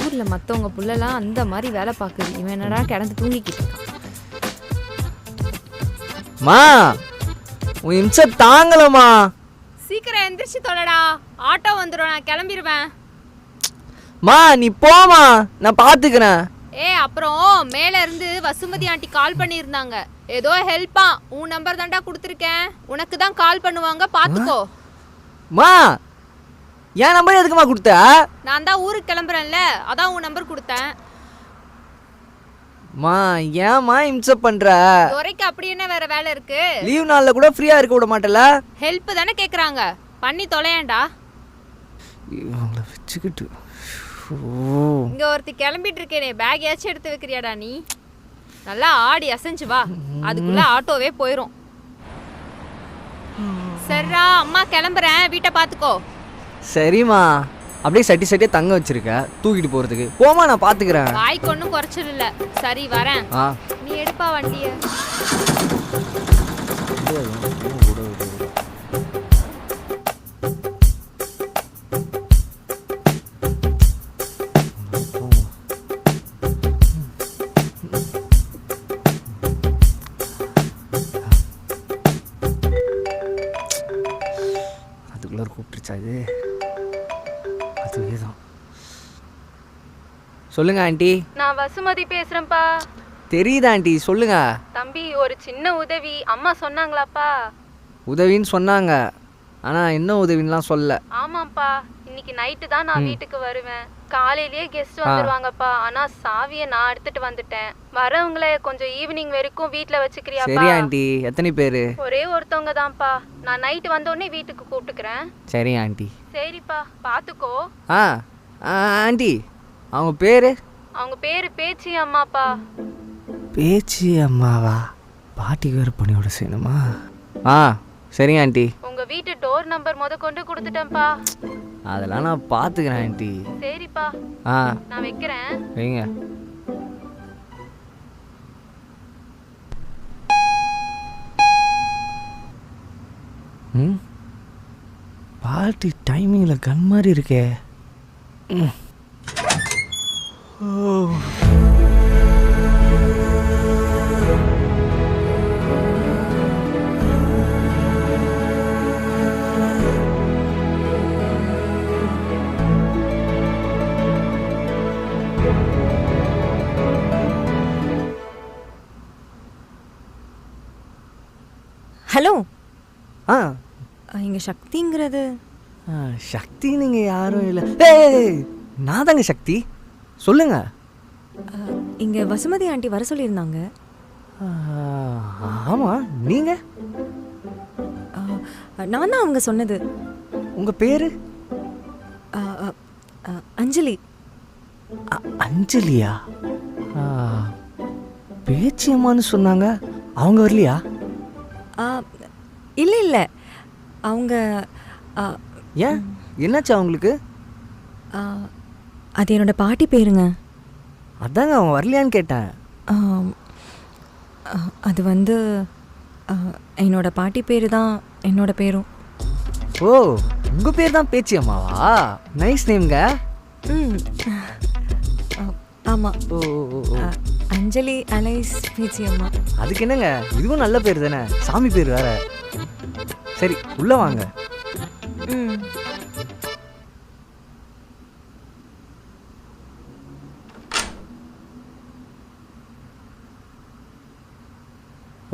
ஊர்ல மத்தவங்க புள்ளலாம் அந்த மாதிரி வேலை பார்க்குது, இவன் என்னடா கிடந்து தூங்கிக்கிட்டு இருக்கான். மா உன் இம்சை தாங்கலமா. சீக்கிரம் எந்திரிச்சு தொலைடா, ஆட்டோ வந்துடும், நான் கிளம்பிடுவேன். மா நீ போமா, நான் பாத்துக்கிறேன். அப்புறம் மேல இருந்து வசுமதி ஆண்டி கால் பண்ணியிருந்தாங்க, ஏதோ ஹெல்ப்பா. உன் நம்பர் தான்டா கொடுத்துருக்கேன், உனக்கு தான் கால் பண்ணுவாங்க, பாத்துக்கோ. மா என் நம்பர் எதுக்குமா கொடுத்த? நான் தான் ஊருக்கு கிளம்புறேன்ல, அதான் உன் நம்பர் கொடுத்தேன். மா ஏன்மா இம்சை பண்ற? துரைக்கு அப்படி என்ன வேற வேலை இருக்கு? லீவ் நாள்ல கூட ஃப்ரீயா இருக்க விட மாட்டல. ஹெல்ப் தானே கேக்குறாங்க, பண்ணி தொலையேன்டா. இவங்கள வச்சுக்கிட்டு இங்க ஒருத்தி கிளம்பிட்டு இருக்கேனே, பேக் ஏச்சும் எடுத்து வைக்கிறியாடா நீ? நல்லா ஆடி அசைஞ்சு வா, அதுக்குள்ள ஆட்டோவே போயிரும். சரிடா, அம்மா கிளம்புறேன், வீட்டை பாத்துக்கோ. சரிம்மா, அப்படியே சட்டி சட்டியா தங்க வச்சிருக்க தூக்கிட்டு போறதுக்கு. போமா, நான் பாத்துக்கிறேன். வாய்க்கு ஒன்றும் குறைச்சல் இல்ல. சரி வரேன், நீ எடுப்பா வண்டிய. அதுக்குள்ள கூப்பிட்டுருச்சா இது? அதுவேதான். சொல்லுங்க ஆண்டி. நான் வசுமதி பேசுறேன்ப்பா. தெரியுதா ஆண்டி, சொல்லுங்க. தம்பி, ஒரு சின்ன உதவி, அம்மா சொன்னாங்களாப்பா? உதவின்னு சொன்னாங்க, ஆனா என்ன உதவின்னுலாம் சொல்ல. ஆமாப்பா, இன்னைக்கு நைட்டு தான் நான் வீட்டுக்கு வருவேன். காலையிலேயே கெஸ்ட் வந்துருவாங்கப்பா, ஆனா சாவியை நான் எடுத்துட்டு வந்துட்டேன். வரவங்களை கொஞ்சம் ஈவினிங் வரைக்கும் வீட்ல வச்சுக்கிறியாப்பா? சரி ஆண்டி. எத்தனை பேரு? ஒரே ஒருத்தவங்க தான்ப்பா. நான் நைட்டு வந்த உடனே வீட்டுக்கு கூப்பிட்டுக்கிறேன். சரி ஆண்டி. சரிப்பா, பாத்துக்கோ. ஆண்டி, அவங்க பேரு? அவங்க பேரு பேச்சி அம்மாப்பா. பேச்சி அம்மாவா? பாட்டிக்கு வேறு பணியோட செய்யணுமா? சரிங்க ஆண்டி. உங்க வீட்டு டோர் நம்பர் கொண்டு கொடுத்துட்டேன்ப்பா. அதெல்லாம் நான் பாத்துக்கிறேன் ஆண்டி. சரிப்பா, நான் வைக்கிறேன். வைங்க. பாட்டி டைமிங்ல கன் மாதிரி இருக்கே. ஹலோ. ஆ இங்க சக்திங்கிறது? சக்தி நீங்க யாரும் இல்லை. ஏய், நான் தாங்க சக்தி. சொல்லுங்க. இங்க வசுமதி ஆண்டி வர சொல்லியிருந்தாங்க. ஆமா, நீங்க? நான் தான் அவங்க சொன்னது. உங்க பேரு? அஞ்சலி. அஞ்சலியா? பேச்சியம்மான்னு சொன்னாங்க, அவங்க வரலையா? இல்லை இல்லை, அவங்க ஏன், என்னாச்சு அவங்களுக்கு? அது என்னோட பாட்டி பேருங்க. அதாங்க அவங்க வரலையான்னு கேட்டேன். அது வந்து என்னோட பாட்டி பேர் தான் என்னோட பேரும். ஓ, உங்கள் பேர் தான் பேச்சியம்மாவா? நைஸ் நேம்ங்க. ஆமாம். ஓ, அஞ்சலி அலைஸ் பேச்சியம்மா. அதுக்கு என்னங்க, இதுவும் நல்ல பேர் தானே, சாமி பேர் வேற. சரி, உள்ள வாங்க.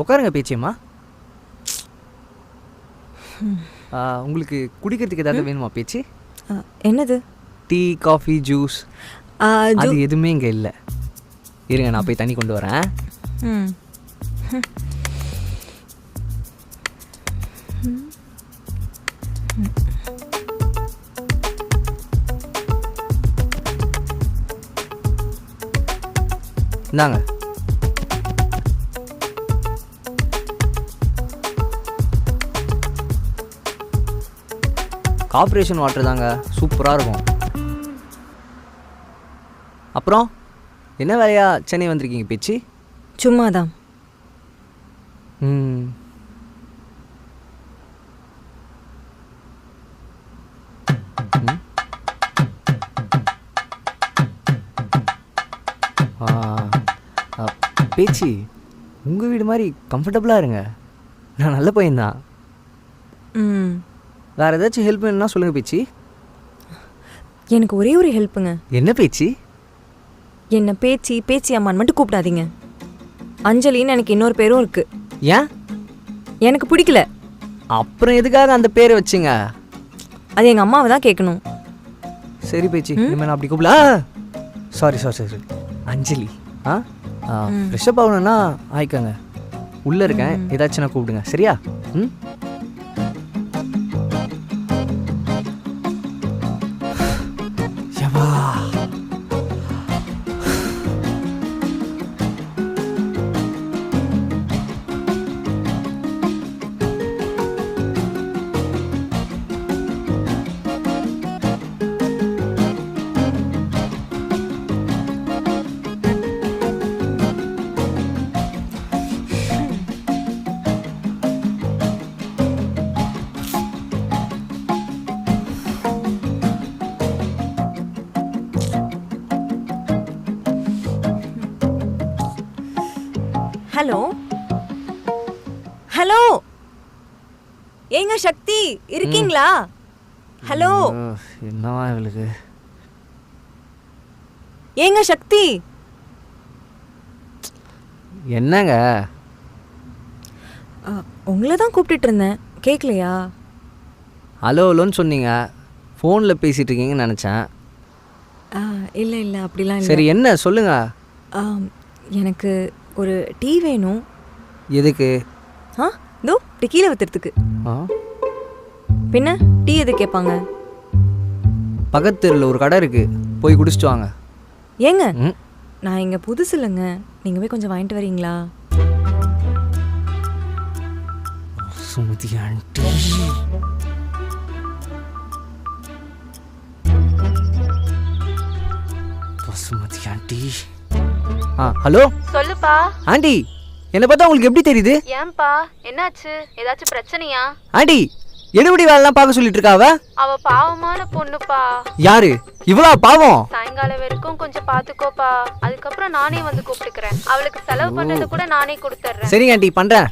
உட்காருங்க பேச்சியம்மா. உங்களுக்கு குடிக்கிறதுக்கு ஏதாவது வேணுமா பேச்சு? என்னது? Tea, coffee, juice? அது எதுவுமே இங்கே இல்லை. இருங்க, நான் போய் தண்ணி கொண்டு வரேன். இந்தாங்க. கார்பரேஷன் வாட்டர் தாங்க, சூப்பராக இருக்கும். அப்புறம் என்ன வேலையா சென்னை வந்திருக்கீங்க பேச்சு? சும்மாதான். பேச்சு, உங்கள் வீடு மாதிரி கம்ஃபர்டபுளாக இருங்க. நான் நல்ல பையன்தான். வேறு ஏதாச்சும் ஹெல்ப் வேணும்னா சொல்லுங்கள் பேச்சு. எனக்கு ஒரே ஒரு ஹெல்ப்புங்க. என்ன பேச்சு? என்ன பேச்சி அம்மான்னு மட்டும் கூப்பிடாதீங்க. அஞ்சலின்னு எனக்கு இன்னொரு பேரும் இருக்கு. ஏன்? எனக்கு பிடிக்கல. அப்புறம் எதுக்காக அந்த பேரை வச்சுங்க? அது எங்கள் அம்மாவை தான் கேட்கணும். சரி பேச்சு, இனிமேல் நான் அப்படி கூப்பிடல. சாரி அஞ்சலி. ஃப்ரெஷ்ஷப் ஆகணும்னா ஆயிக்கங்க. உள்ளே இருக்கேன், ஏதாச்சும் நான் கூப்பிடுங்க, சரியா? ஹலோ ஹலோ, ஏங்க சக்தி இருக்கீங்களா? ஹலோ, என்னவா இவளுக்கு? ஏங்க சக்தி. என்னங்க? உங்களை தான் கூப்பிட்டுட்டு இருந்தேன், கேட்கலையா? ஹலோன்னு சொன்னீங்க, ஃபோனில் பேசிகிட்டு இருக்கீங்கன்னு நினச்சேன். இல்லை இல்லை, அப்படிலாம் இல்லை. சரி, என்ன சொல்லுங்க. எனக்கு ஒரு டீ வேணும். எதுக்கு? இதோ இப்படி கீழே வைக்கிறதுக்கு. பின்ன டீ எது கேட்பாங்க? பக்கத்து தெருவில் ஒரு கடை இருக்கு, போய் குடிச்சிட்டு வாங்க. ஏங்க, நான் இங்கே புதுசு இல்லைங்க, நீங்கள் போய் கொஞ்சம் வாங்கிட்டு வரீங்களா? Sumathi aunty, Sumathi aunty. Hello சொல்லுப்பா. ஆண்டி, என்னை பார்த்தா உங்களுக்கு எப்படி தெரியுது? ஏன்பா, என்னாச்சு? ஏதாச்சும் பிரச்சனையா? ஆண்டி, எடுபடி வேலைலாம் பார்க்க சொல்லிட்டு இருக்காவ. அவ பாவமான பொண்ணுப்பா. யாரு இவ்வளோ பாவம்? சாயங்காலம் வரைக்கும் கொஞ்சம் பாத்துக்கோப்பா, அதுக்கப்புறம் நானே வந்து கூப்பிட்டுக்கிறேன். அவளுக்கு செலவு பண்றது கூட நானே கொடுத்துட்றேன். சரிங்க ஆண்டி, பண்றேன்.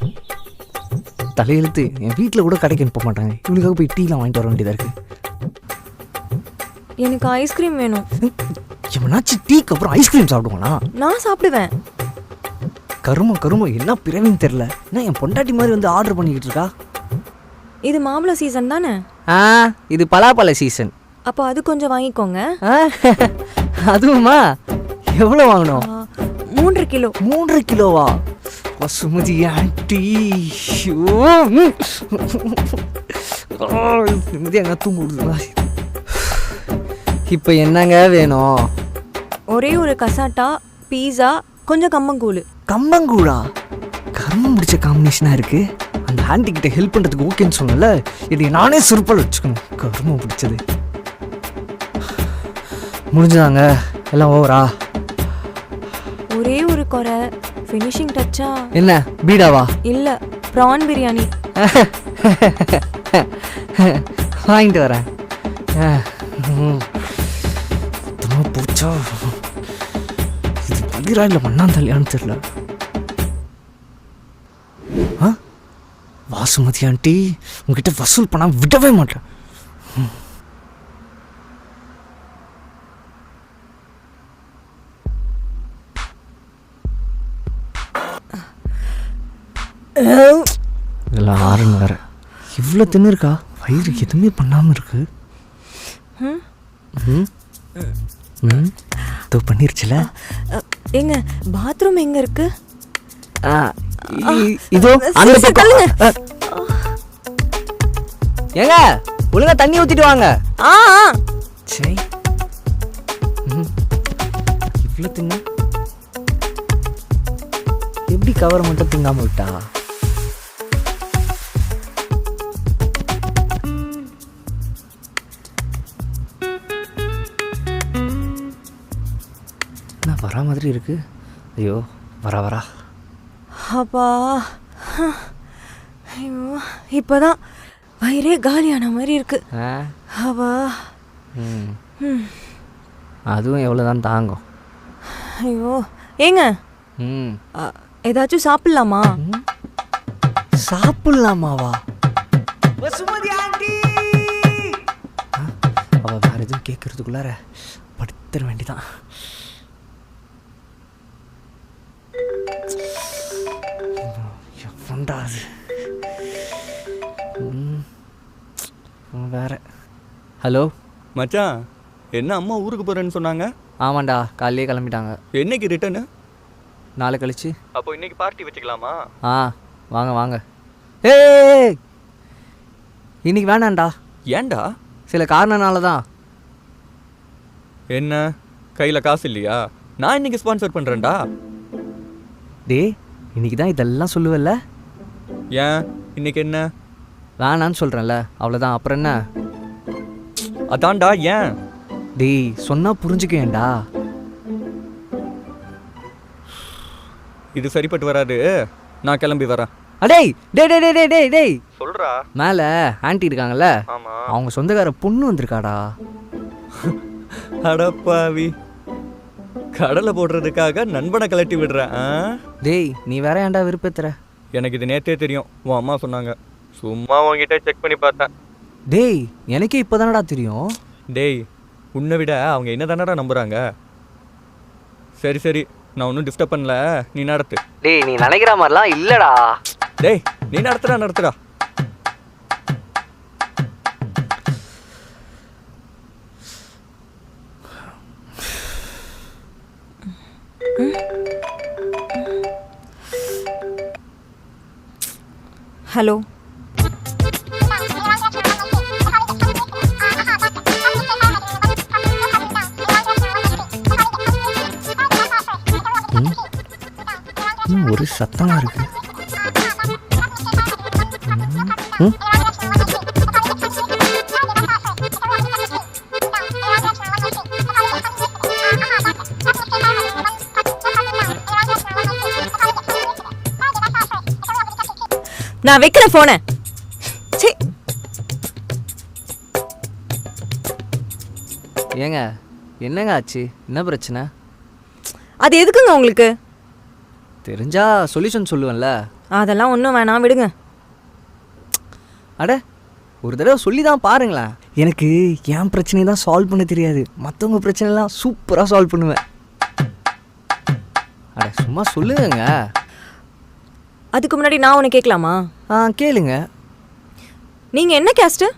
தலையெழுத்து, என் வீட்டில் கூட கடைக்கு அனுப்ப மாட்டாங்க, இவளுக்காக போய் டீலாம் வாங்கிட்டு வர வேண்டியதா இருக்கு. எனக்கு ஐஸ்கிரீம் வேணும். எவனாச்சும் டீக்கு அப்புறம் ஐஸ்கிரீம் சாப்பிடுவானா? நான் சாப்பிடுவேன். கருமம் என்ன பிறவின்னு தெரியல. என்ன என் பொண்டாட்டி மாதிரி வந்து ஆர்டர் பண்ணிக்கிட்டு இருக்கா? இது மாம்பழ சீசன் தானே? இது பலாப்பழ சீசன். அப்போ அது கொஞ்சம் வாங்கிக்கோங்க. அதுவுமா? எவ்வளோ வாங்கணும்? 3 கிலோ. 3 கிலோவா? சுமதி ஆண்டி, நிம்மதி அங்கே தூங்குடுதுங்களா? இப்போ என்னங்க வேணும்? ஒரே ஒரு கசாட்டா, பீஸா, கொஞ்சம் கம்மங்கூழ். கம்மங்கூழா? கர்மம் முடிச்ச காம்பினேஷனாக இருக்கு. அந்த ஆண்டி கிட்ட ஹெல்ப் பண்ணுறதுக்கு ஓகேன்னு சொன்னல, இதை நானே சிறப்பால் வச்சுக்கணும். கர்மம் பிடிச்சது. முடிஞ்சுதாங்க எல்லாம் ஓவரா? ஒரே ஒரு குறை, ஃபினிஷிங் டச்சா. என்ன பீடாவா? இல்ல, ப்ரான் பிரியாணி. வாங்கிட்டு வரேன். பூச்சா, இது பகிரா இல்லை மண்ணாந்தல்யான்னு தெரியல. வாசுமதி ஆண்டி, உங்ககிட்ட வசூல் பண்ண விடவே மாட்டேன். இதெல்லாம் ஆறுன்னு வேற. இவ்வளோ தின்னு இருக்கா, வயிறு எதுவுமே பண்ணாமல் இருக்கு. பண்ணிருச்சுல. எங்க பாத்ரூம் எங்க இருக்கு? இதோ அந்த பக்கம். ஏங்க ஒழுங்கா தண்ணி ஊத்திட்டு வாங்க. சரி, இவ்வளோ தின்னு எப்படி கவர் மட்டும் திங்காம விட்டா? என்ன வரா மாதிரி இருக்கு? ஐயோ, வரா. அப்பா, ஐயோ, இப்பதான் வயிறே காலியான மாதிரி இருக்கு. அப்பா, அதுவும் எவ்வளோதான் தாங்கும். ஐயோ, ஏங்க ஏதாச்சும் சாப்பிடலாமா? சாப்பிடலாமாவா? அவ வேற எதுவும் கேட்கறதுக்குள்ளார படுத்துற வேண்டிதான். எவன்டாது வேற. ஹலோ மச்சான், என்ன அம்மா ஊருக்கு போகிறேன்னு சொன்னாங்க? ஆமாண்டா, காலையிலே கிளம்பிட்டாங்க. என்னைக்கு ரிட்டர்னு? நாளை கழிச்சு. அப்போ இன்னைக்கு பார்ட்டி வச்சுக்கலாமா? வாங்க. ஏய், இன்னைக்கு வேணாண்டா. ஏன்டா? சில காரணனால தான். என்ன, கையில் காசு இல்லையா? நான் இன்னைக்கு ஸ்பான்சர் பண்ணுறேன்டா. டேய், இன்னைக்கு தான் இதெல்லாம் சொல்லுவல்ல. ஏன் இன்னைக்கு என்ன? வேணான்னு சொல்கிறேன்ல, அவ்வளோதான். அப்புறம் என்ன? அதான்டா. ஏன்? டேய், சொன்னால் புரிஞ்சுக்கேன்டா. இது சரிப்பட்டு வராது, நான் கிளம்பி வரேன். டேய் டேய் டேய் டேய் டேய் டேய் சொல்கிறா. மேலே ஆண்டி இருக்காங்கல்ல, ஆமாம், அவங்க சொந்தக்கார பொண்ணு வந்திருக்காடா. அடப்பாவி, கடலை போடுறதுக்காக நண்பனை கலட்டி விடுறேன். டேய், நீ வேற ஏன்டா விருப்பத்துற? எனக்கு இது நேற்றே தெரியும், உன் அம்மா சொன்னாங்க. சும்மா உங்ககிட்ட செக் பண்ணி பார்த்தேன். டேய், எனக்கே இப்போதானடா தெரியும். டேய், உன்னை விட அவங்க என்ன தானடா நம்புகிறாங்க. சரி, நான் ஒன்றும் டிஸ்டர்ப் பண்ணல, நீ நடத்து. டேய், நீ நினைக்கிற மாதிரிலாம் இல்லைடா. டேய், நீ நடத்துடா. ஹலோ, ஒரு சத்தமா இருக்கு. நான் வைக்கிற போன. ஏங்க, என்னங்க ஆச்சு? என்ன பிரச்சனை? அது எதுக்குங்க உங்களுக்கு? தெரிஞ்சா சொல்யூஷன் சொல்லுவேன்ல. அதெல்லாம் ஒன்றும் வேணாம், விடுங்க. அட, ஒரு தடவை சொல்லி தான் பாருங்களேன். எனக்கு என் பிரச்சனையை தான் சால்வ் பண்ண தெரியாது, மற்றவங்க பிரச்சனைலாம் சூப்பராக சால்வ் பண்ணுவேன். அட, சும்மா சொல்லுங்க. அதுக்கு முன்னாடி நான் ஒன்று கேட்கலாமா? கேளுங்க. நீங்கள் என்ன கேஸ்ட்டு?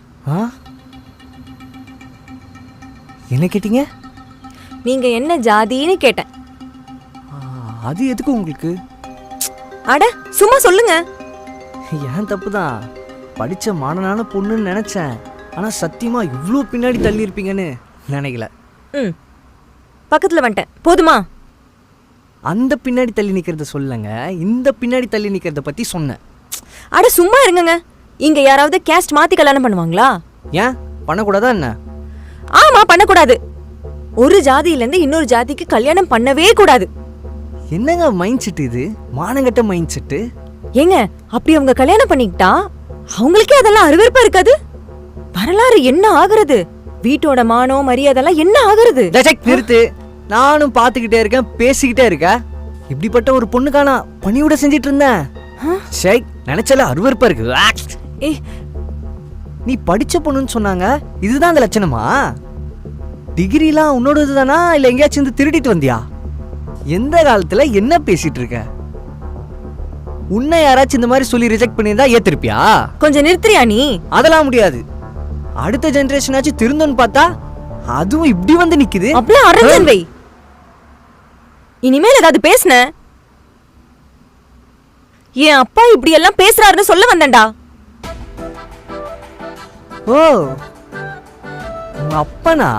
என்ன கேட்டீங்க? நீங்கள் என்ன ஜாதின்னு கேட்டேன். அது எதுக்கு உங்களுக்கு? அட, சும்மா சொல்லுங்க. ஏன் தப்பு தான். படித்த மாடனான பொண்ணுன்னு நினச்சேன், ஆனால் சத்தியமாக இவ்வளோ பின்னாடி தள்ளி இருப்பீங்கன்னு நினைக்கல. பக்கத்துல வந்துட்டேன். போதுமா? அந்த பின்னாடி தள்ளி நிக்கிறத சொல்லங்க, இந்த பின்னாடி தள்ளி நிக்கிறத பத்தி சொன்னேன். அட சும்மா இருங்கங்க. இங்க யாராவது கேஸ்ட் மாத்தி கல்யாணம் பண்ணுவாங்களா? ஏன் பண்ணக்கூடாதா என்ன? ஆமா, பண்ணக்கூடாது. ஒரு ஜாதியில இருந்து இன்னொரு ஜாதிக்கு கல்யாணம் பண்ணவே கூடாது. என்னங்க மைண்ட் செட் இது? மானங்கட்ட மைண்ட் செட்டு. ஏங்க, அப்படி அவங்க கல்யாணம் பண்ணிக்கிட்டா அவங்களுக்கே அதெல்லாம் அருவருப்பா இருக்காது? வரலாறு என்ன ஆகுறது? வீட்டோட மானம் மரியாதைலாம் என்ன ஆகுறது? நிறுத்து. நானும் பார்த்துக்கிட்டே இருக்கேன், பேசிக்கிட்டே இருக்கேன். இப்படிப்பட்ட ஒரு பொண்ணுக்கானா பணியோட செஞ்சிட்டு இருந்தேன். சரி, நினைச்சால அருவருப்பா இருக்கு. ஏ, நீ படிச்ச பொண்ணுன்னு சொன்னாங்க, இதுதான் அந்த லட்சணமா? டிகிரிலாம் உன்னோடது தானா, இல்ல எங்கேயாச்சும் இருந்து திருடிட்டு வந்தியா? எந்த காலத்துல என்ன பேசிட்டு இருக்க? உன்னை யாராச்சும் இந்த மாதிரி சொல்லி ரிஜெக்ட் பண்ணியிருந்தா ஏத்திருப்பியா? கொஞ்சம் நிறுத்துறியா நீ? அதெல்லாம் முடியாது. அடுத்த ஜெனரேஷன் ஆச்சு திருந்தோன்னு பார்த்தா அதுவும் இப்படி வந்து நிக்குது. அப்படியே அரஞ்சன் வை. இனிமேல் ஏதாவது பேசுன, என் அப்பா இப்படி எல்லாம் பேசுறாருன்னு சொல்ல வந்தேன்டா. ஓ, உங்க அப்பனா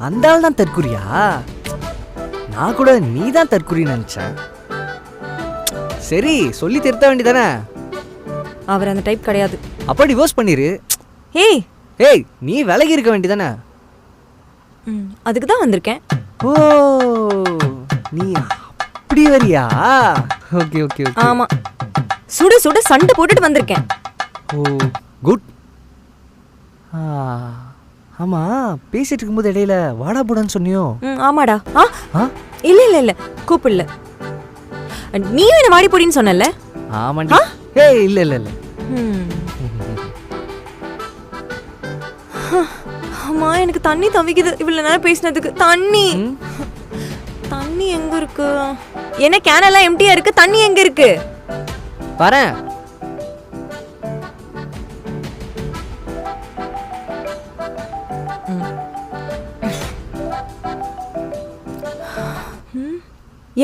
அந்த ஆள் தான் தற்குறியா? நான் கூட நீ தான் தற்குறி நினைச்சேன். சரி, சொல்லி திருத்த வேண்டியதானே? அவர் அந்த டைப் கிடையாது. அப்ப டிவோர்ஸ் பண்ணிரு. ஏய் ஏய், நீ விலகி இருக்க வேண்டியதானே? அதுக்கு தான் வந்திருக்கேன். ஓ, நீ அப்படி வரியா? Okay okay okay. ஆமா, சுட சுட சண்டை போட்டுட்டு வந்திருக்கேன். ஓ, குட். ஆமா, பேசிட்டு இருக்கும்போது இடையில வாடா போடான்னு சொன்னியோ? ஆமாடா. ஆ? இல்ல இல்ல இல்ல, கூப்பிடல. நீ என்ன வாடி போடின்னு சொன்னல? ஆமாண்டி. ஏய், இல்ல இல்ல இல்ல. அம்மா, எனக்கு தண்ணி தவிக்குது இவ்வளவு நேரம் பேசினதுக்கு. தண்ணி தண்ணி எங்க இருக்கு? என்ன கேன் எல்லாம் எம்டியா இருக்கு, தண்ணி எங்க இருக்கு? வரேன்.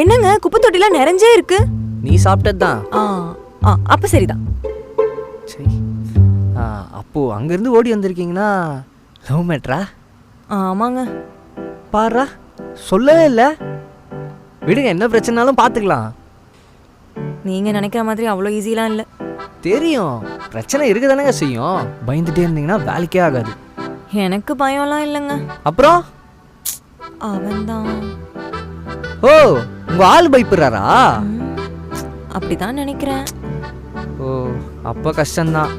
என்னங்க, குப்பை தொட்டிலாம் நிறைஞ்சே இருக்கு. நீ சாப்பிட்டதுதான். அப்ப சரிதான். சரி, அப்போ அங்கிருந்து ஓடி வந்திருக்கீங்கன்னா லவ் மேட்ரா? ஆமாங்க. பாரா, சொல்லவே இல்லை. விடுங்க, என்ன பிரச்சனைனாலும் பார்த்துக்கலாம். நீங்க நினைக்கிற மாதிரி அவ்வளோ ஈஸிலாம் இல்லை. தெரியும், பிரச்சனை இருக்குதானங்க செய்யும். பயந்துட்டே இருந்தீங்கன்னா வேலைக்கே ஆகாது. எனக்கு பயம்லாம் இல்லைங்க. அப்புறம் அவன்தான். ஓ, உங்க ஆள் பயப்படுறாரா? அப்படிதான் நினைக்கிறேன். ஓ, அப்ப கஷ்டம்தான்.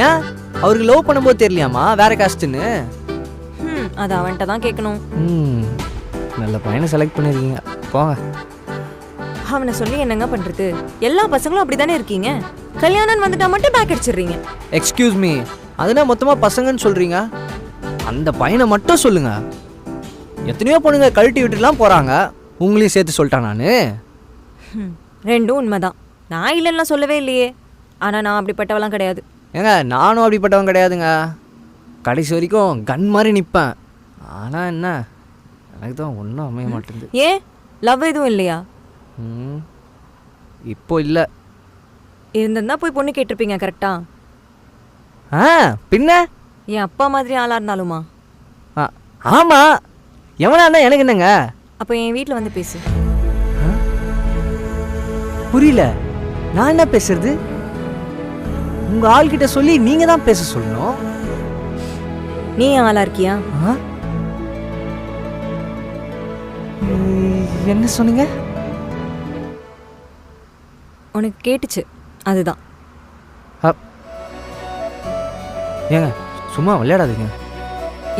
ஏன், அவருக்கு லவ் பண்ணும்போது தெரியலையாமா வேற காஸ்ட்னு? அது அவன்கிட்ட தான் கேட்கணும். நல்ல பையனை செலக்ட் பண்ணிருக்கீங்க, போங்க. அவனை சொல்லி என்னங்க பண்றது? எல்லா பசங்களும் அப்படிதானே இருக்கீங்க. கல்யாணம் வந்துட்டா மட்டும் பேக் அடிச்சிடுறீங்க. எக்ஸ்கியூஸ் மீ, அதுனா மொத்தமா பசங்கன்னு சொல்றீங்க? அந்த பையனை மட்டும் சொல்லுங்க. எத்தனையோ பொண்ணுங்க கழட்டி விட்டுலாம் போறாங்க, உங்களையும் சேர்த்து சொல்லிட்டான் நானு. ரெண்டும் உண்மைதான். நான் இல்லைன்னா சொல்லவே இல்லையே. ஆனா நான் அப்படிப்பட்டவெல்லாம் கிடையாது. ஏங்க, நானும் அப்படிப்பட்டவன் கிடையாதுங்க. கடைசி வரைக்கும் கன் மாதிரி நிற்பேன். ஆனால் என்ன, எனக்கு தான் ஒன்றும் அமைய மாட்டேங்குது. ஏன், லவ் எதுவும் இல்லையா? இப்போ இல்லை. இருந்திருந்தா போய் பொண்ணு கேட்டிருப்பீங்க கரெக்டா? பின்ன என் அப்பா மாதிரி ஆளா இருந்தாலுமா? ஆமாம், எவனா இருந்தா எனக்கு என்னங்க? அப்போ என் வீட்டில் வந்து பேசு. புரியல, நான் என்ன பேசுறது? உங்க ஆள்கிட்ட சொல்லி நீங்க தான் பேச சொல்லணும். நீ ஆளா இருக்கியா? என்ன சொன்னீங்க? உனக்கு கேட்டுச்சு, அதுதான். ஏங்க, சும்மா விளையாடாதீங்க.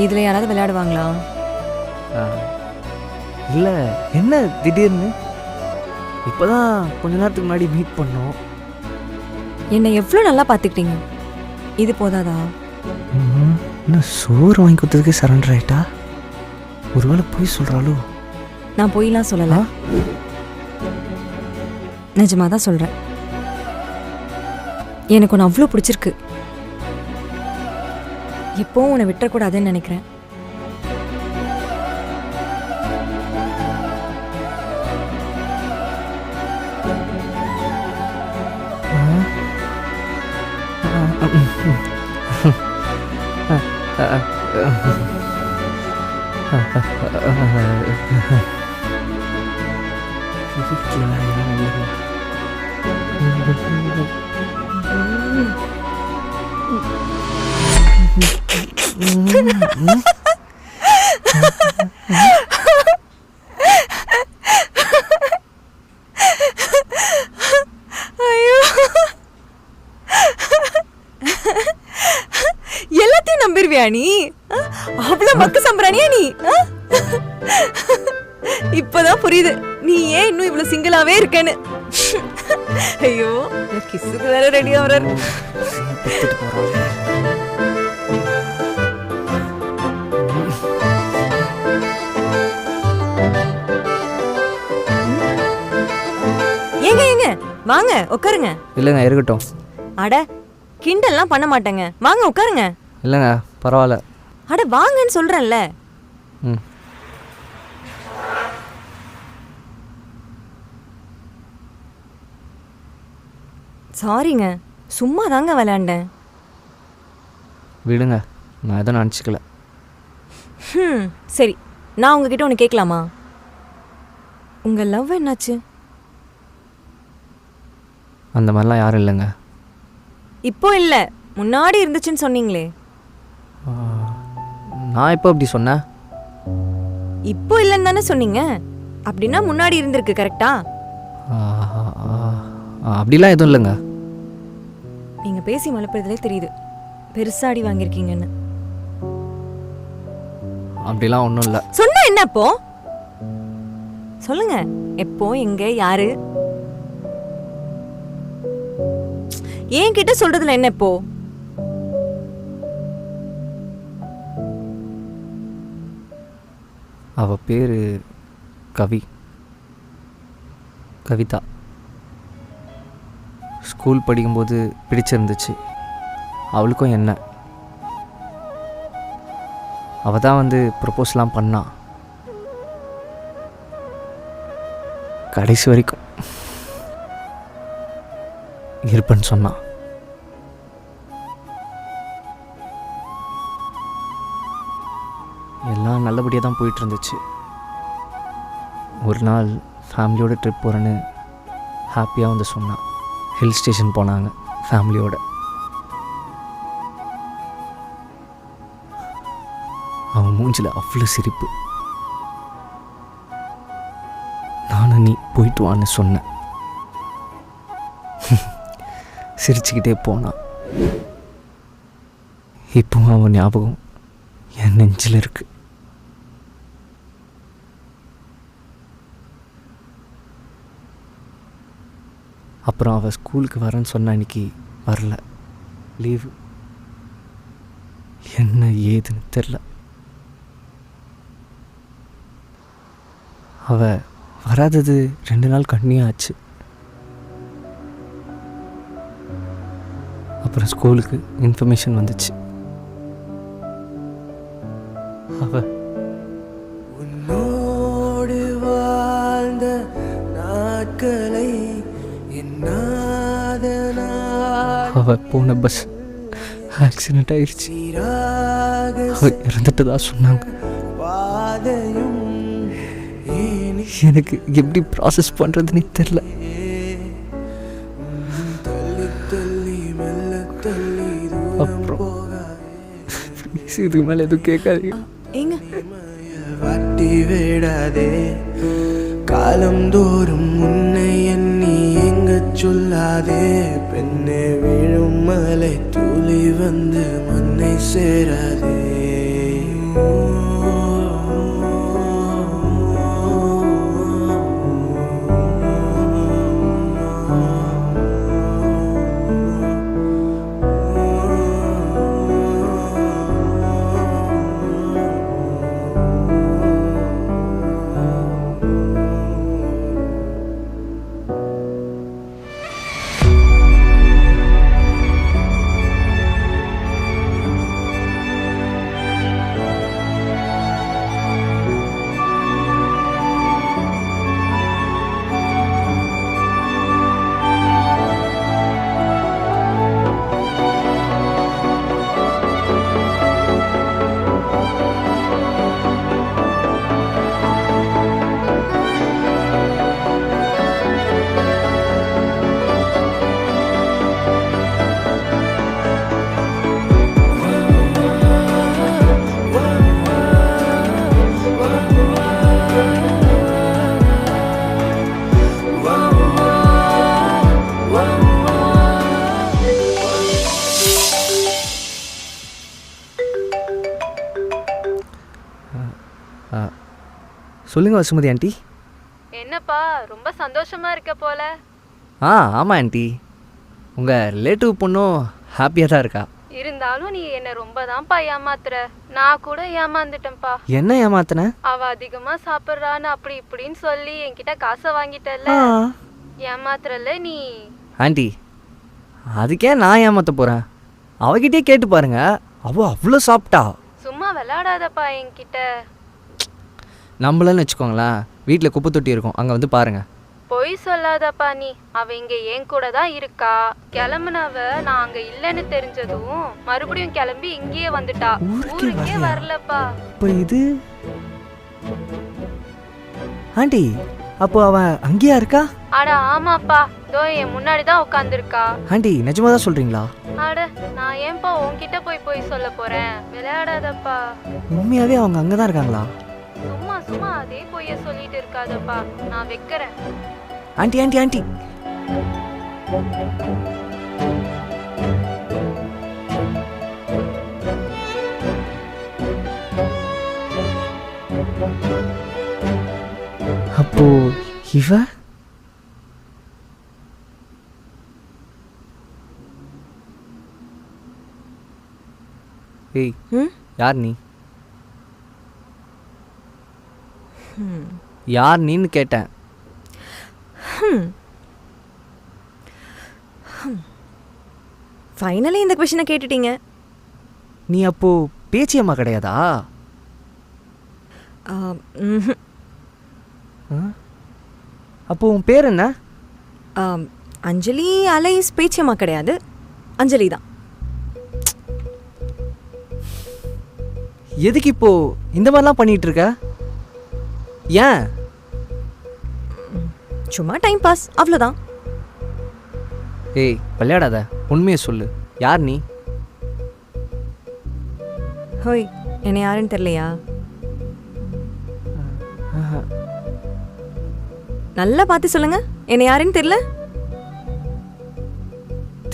இதுல யாராவது விளையாடுவாங்களா? இல்ல, என்ன திடீர்னு? இப்பதான் கொஞ்ச நேரத்துக்கு முன்னாடி மீட் பண்ணோம். என்னை எவ்வளோ நல்லா பார்த்துக்கிட்டீங்க, இது போதாதா? இன்னும் சோறு வாங்கி கொடுத்ததுக்கு சரண்டர் ஆயிட்டா? ஒருவேளை போய் சொல்றாளோ? நான் போயெல்லாம் சொல்லல, நிஜமா தான் சொல்றேன். எனக்கு உன்னை அவ்வளோ பிடிச்சிருக்கு. எப்பவும் உன்னை விட்டுறக்கூடாதுன்னு நினைக்கிறேன். ஐயோ, எல்லாத்தையும் நம்பிருவியா நீ? அவ்வளவு மக்கு சம்பரானியா நீ? இப்பதான் புரியுது நீ ஏன் இன்னும் இவ்வளவு சிங்கிளாவே இருக்கேன்னு. ஐயோ, கிஸ்ஸுக்கு வேற ரெடி ஆகுறாரு. ஏங்க ஏங்க வாங்க உட்காருங்க. இல்லைங்க இருக்கட்டும். அட கிண்டல்லாம் பண்ண மாட்டேங்க, வாங்க உட்காருங்க. இல்லைங்க பரவாயில்ல. அட வாங்கன்னு சொல்றேன்ல. ம். சாரிங்க, சும்மா தாங்க விளையாண்டேன். விடுங்க, நான் எதுவும் நினச்சிக்கல. சரி, நான் உங்ககிட்ட ஒன்று கேட்கலாமா? உங்க லவ் என்னாச்சு? அந்த மாதிரிலாம் யாரும் இல்லைங்க. இப்போ இல்ல, முன்னாடி இருந்துச்சுன்னு சொன்னீங்களே. நான் இப்போ அப்படி சொன்னேன்? இப்போ இல்லைன்னு தானே சொன்னீங்க. அப்படின்னா முன்னாடி இருந்திருக்கு, கரெக்டா? அப்படிலாம் எதுவும் இல்லைங்க. நீங்க பேசி மலைப்பறதுலே தெரியுது பெருசாடி வாங்கியிருக்கீங்கன்னு. அப்படிலாம் ஒன்றும் இல்லை. சொன்னா என்ன அப்போ? சொல்லுங்க, எப்போ, எங்க, யாரு? என்கிட்ட சொல்றதுல என்ன இப்போ? அவ பேர் கவிதா. ஸ்கூல் படிக்கும்போது பிடிச்சிருந்துச்சு அவளுக்கும் என்ன. அவள் தான் வந்து ப்ரப்போஸ்லாம் பண்ணா. கடைசி வரைக்கும் இருப்பேன்னு சொன்னான். எல்லாம் நல்லபடியாக தான் போயிட்டு இருந்துச்சு. ஒரு நாள் ஃபேமிலியோட ட்ரிப் போகிறேன்னு ஹாப்பியாக வந்து சொன்னான். ஹில் ஸ்டேஷன் போனாங்க ஃபேமிலியோட. அவன் மூஞ்சில் அவ்வளோ சிரிப்பு. நானும் நீ போயிட்டு வான்னு சொன்னேன். சிரிச்சுக்கிட்டே போனான். இப்போவும் அவன் ஞாபகம் என் நெஞ்சில் இருக்கு. அப்புறம் அவள் ஸ்கூலுக்கு வரேன்னு சொன்ன அன்னைக்கு வரல, லீவு. என்ன ஏதுன்னு தெரில. அவள் வராதது 2 நாள் கண்ணியாக ஆச்சு. அப்புறம் ஸ்கூலுக்கு இன்ஃபர்மேஷன் வந்துச்சு. அவள் உன்னோடு வாழ்ந்த நாட்களை என்னாத அவள் போன பஸ் ஆக்சிடெண்ட் ஆயிடுச்சு. அவள் இறந்துட்டதா சொன்னாங்க. பாதையும் எனக்கு எப்படி ப்ராசஸ் பண்ணுறதுன்னு தெரில. தள்ளி தள்ளி மெல்ல தள்ளி அப்புறம் இதுக்கு மேலே எதுவும் கேட்காதீங்க. ஏங்க வாட்டி விடாதே, காலந்தோறும் உன்னை எண்ணி எங்க சொல்லாதே. பெண்ணே விழும் மலை துளி வந்து மண்ணை சேராதே. சொல்லுங்க வசுமதி ஆண்டி. என்னப்பா ரொம்ப சந்தோஷமா இருக்க போல. ஆமாம் ஆண்டி, உங்கள் ரிலேட்டிவ் பொண்ணும் ஹாப்பியாக தான் இருக்கா. இருந்தாலும் நீ என்ன ரொம்ப தான்ப்பா ஏமாத்துற. நான் கூட ஏமாந்துட்டேன்ப்பா. என்ன ஏமாத்தின? அவ அதிகமா சாப்பிட்றான்னு அப்படி இப்படின்னு சொல்லி என்கிட்ட காசை வாங்கிட்டல. ஏமாத்துறல நீ. ஆண்டி, அதுக்கே நான் ஏமாற்ற போகிறேன்? அவகிட்டே கேட்டு பாருங்க, அவள் அவ்வளோ சாப்பிட்டா. சும்மா விளையாடாதப்பா என்கிட்ட. நம்மளன்னு வச்சுக்கோங்களேன், வீட்டில் குப்பை தொட்டி இருக்கும், அங்கே வந்து பாருங்கள். பொய் சொல்லாதப்பா நீ. அவ இங்க என் கூட தான் இருக்கா. கிளம்புனவ நான் அங்க இல்லைன்னு தெரிஞ்சதும் மறுபடியும் கிளம்பி இங்கேயே வந்துட்டா. ஊருக்கே வரலப்பா. இப்போ இது ஆண்டி, அப்போ அவன் அங்கேயா இருக்கா? அட ஆமாப்பா, தோ என் முன்னாடி தான் உட்காந்துருக்கா. ஆண்டி நிஜமா தான் சொல்கிறீங்களா? அட நான் ஏன்பா உன்கிட்ட போய் சொல்ல போறேன். விளையாடாதப்பா. உண்மையாகவே அவங்க அங்கே தான் இருக்காங்களா? சும்மா சும்மா அதே பொய்ய சொல்லிட்டு இருக்காதப்பா. நான் வைக்கிறேன். ஆண்டி ஆண்டி ஆண்டி, அப்போ இவ ஏய், யார் நீ? யார் நீன்னு கேட்டேன். ஃபைனலி இந்த கொஷினை கேட்டுட்டீங்க. நீ அப்போ பேச்சியம்மா கிடையாதா? அப்போ உன் பேர் என்ன? அஞ்சலி அலைஸ் பேச்சியம்மா கிடையாது, அஞ்சலி தான். எதுக்கு இப்போ இந்த மாதிரிலாம் பண்ணிட்டு இருக்க? ஏன்? சும்மா டைம் பாஸ், அவ்வளோதான். ஏய் விளையாடாத, உண்மையை சொல்லு, யார் நீ? ஹோய், என்ன யாருன்னு தெரியலையா? நல்லா பார்த்து சொல்லுங்க, என்ன யாருன்னு தெரியல.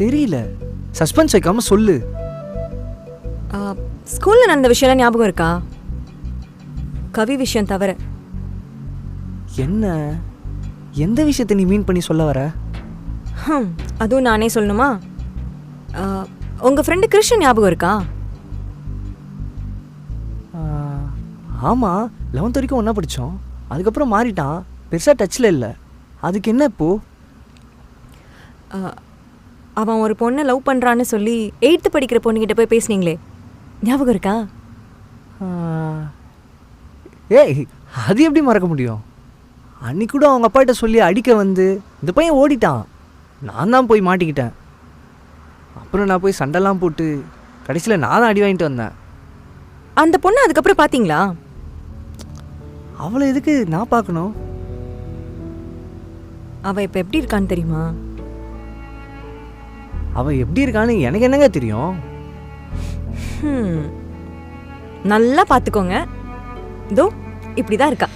தெரியல, சஸ்பென்ஸ் வைக்காம சொல்லு. ஸ்கூலில் நடந்த விஷயம்லாம் ஞாபகம் இருக்கா? கவி விஷயம் தவிர. என்ன, எந்த விஷயத்தை நீ மீன் பண்ணி சொல்ல வர? அதுவும் நானே சொல்லணுமா? உங்கள் ஃப்ரெண்டு கிருஷ்ணன் ஞாபகம் இருக்கா? ஆமாம், 11th வரைக்கும் ஒன்றா படித்தோம், அதுக்கப்புறம் மாறிட்டான், பெருசாக டச்சில் இல்லை. அதுக்கு என்ன இப்போ? அவன் ஒரு பொண்ணை லவ் பண்ணுறான்னு சொல்லி 8th படிக்கிற பொண்ணுக்கிட்ட போய் பேசுனீங்களே, ஞாபகம் இருக்கா? ஏய், அது எப்படி மறக்க முடியும்? அன்னைக்கு கூட அவங்க அப்பாகிட்ட சொல்லி அடிக்க வந்து இந்த பையன் ஓடிட்டான், நான் தான் போய் மாட்டிக்கிட்டேன். அப்புறம் நான் போய் சண்டைலாம் போட்டு கடைசியில் நான் தான் அடி வாங்கிட்டு வந்தேன். அந்த பொண்ணை அதுக்கப்புறம் பார்த்தீங்களா? அவளை எதுக்கு நான் பார்க்கணும்? அவள் இப்போ எப்படி இருக்கான்னு தெரியுமா? அவள் எப்படி இருக்கான்னு எனக்கு என்னங்க தெரியும்? நல்லா பார்த்துக்கோங்க, இதோ இப்படி தான் இருக்கா.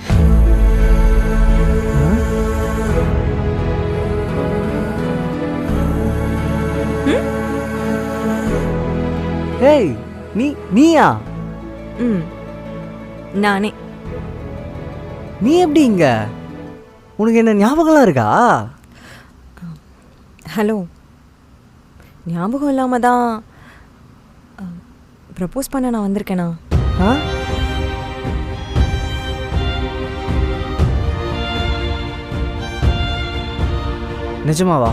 ஏய், நீயா? நானே. நீ எப்படி இங்க? உனக்கு என்ன ஞாபகம்லாம் இருக்கா? ஹலோ, ஞாபகம் இல்லாமல் தான் ப்ரப்போஸ் பண்ண நான் வந்திருக்கேனா? நிஜமாவா?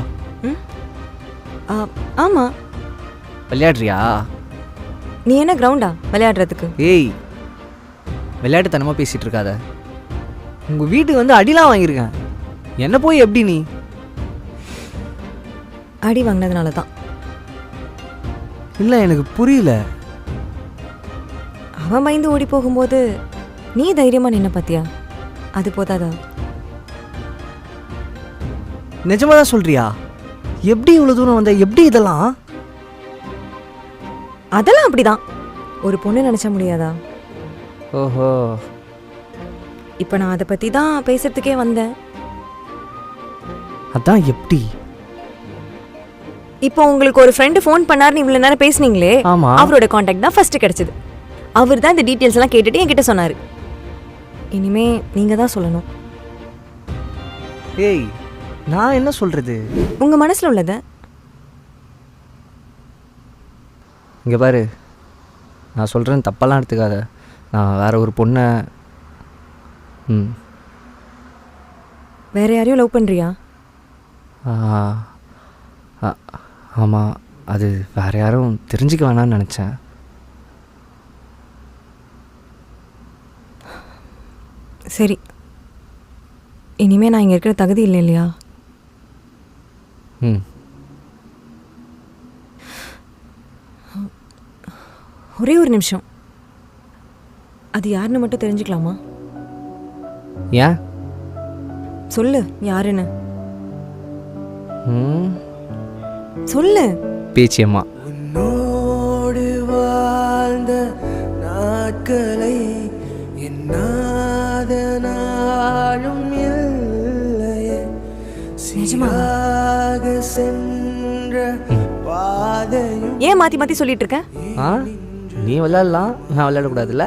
ஆமாம். விளையாடுறியா? நீ என்ன கிரவுண்டா விளையாடுறதுக்கு? ஏய், விளையாட்டுத்தனமாக பேசிகிட்டு இருக்காத. உங்கள் வீட்டுக்கு வந்து அடிலாம் வாங்கியிருக்கேன், என்ன போய் எப்படி நீ? அடி வாங்கினதுனால தான். இல்லை, எனக்கு புரியல. அவன் பயந்து ஓடி போகும்போது நீ தைரியமாக நின்ன பார்த்தியா, அது போதாதா? நிஜமாக தான் சொல்கிறியா? எப்படி இவ்வளோ தூரம் வந்த? எப்படி இதெல்லாம்? அதெல்லாம் அப்படிதான், ஒரு பொண்ணு நினச்ச முடியாதா? ஓஹோ, இப்போ நான் அதை பற்றி தான் பேசுறதுக்கே வந்தேன். அதான் எப்படி? இப்போ உங்களுக்கு ஒரு ஃப்ரெண்டு ஃபோன் பண்ணாருன்னு இவ்வளோ நேரம் பேசுனீங்களே, ஆமா, அவரோட காண்டாக்ட் தான் ஃபர்ஸ்ட் கிடைச்சது. அவர் தான் இந்த டீட்டெயில்ஸ் எல்லாம் கேட்டுட்டு என்கிட்ட சொன்னார். இனிமே நீங்க தான் சொல்லணும். ஏய் நான் என்ன சொல்கிறது? உங்க மனசுல உள்ளத. இங்கே பாரு, நான் சொல்கிறேன் தப்பெல்லாம் எடுத்துக்காத. நான் வேற ஒரு பொண்ணை வேற யாரையும் லவ் பண்றியா? ஆமாம், அது வேற யாரும் தெரிஞ்சுக்க வேணான்னு நினச்சேன். சரி, இனிமே நான் இங்க இருக்கிற தகுதி இல்லை இல்லையா? ம் ஒரே ஒரு நிமிஷம். அது யாருன்னு மட்டும் தெரிஞ்சுக்கலாமா? ஏன்? சொல்லு யாருன்னு. ம் சொல்லு. பேச்சியம்மா. உன்னோடு வாழ்ந்த நாட்களை என்னாத நாளும் இல்லையே, சீராக சென்ற பாதையும். ஏன் மாத்தி மாத்தி சொல்லிட்டு இருக்க? ஆ, நீ விளையாடலாம், நான் விளையாடக்கூடாதுல்ல?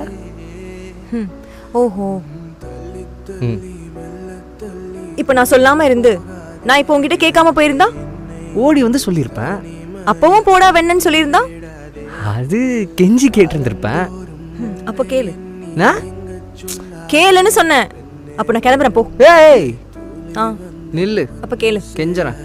ஓஹோ, ம் இப்போ நான் சொல்லாம இருந்து நான் இப்போ உங்ககிட்ட கேட்காம போயிருந்தா? ஓடி வந்து சொல்லியிருப்பேன். அப்பவும் போடா வெண்ணன்னு சொல்லியிருந்தா? அது கெஞ்சி கேட்டிருந்திருப்பேன். அப்போ கேளு. நான் கேளுன்னு சொன்னேன். அப்போ நான் கிளம்புறேன் போ. ஏய் ஆ நில்லு, அப்போ கேளு. கெஞ்சறேன்.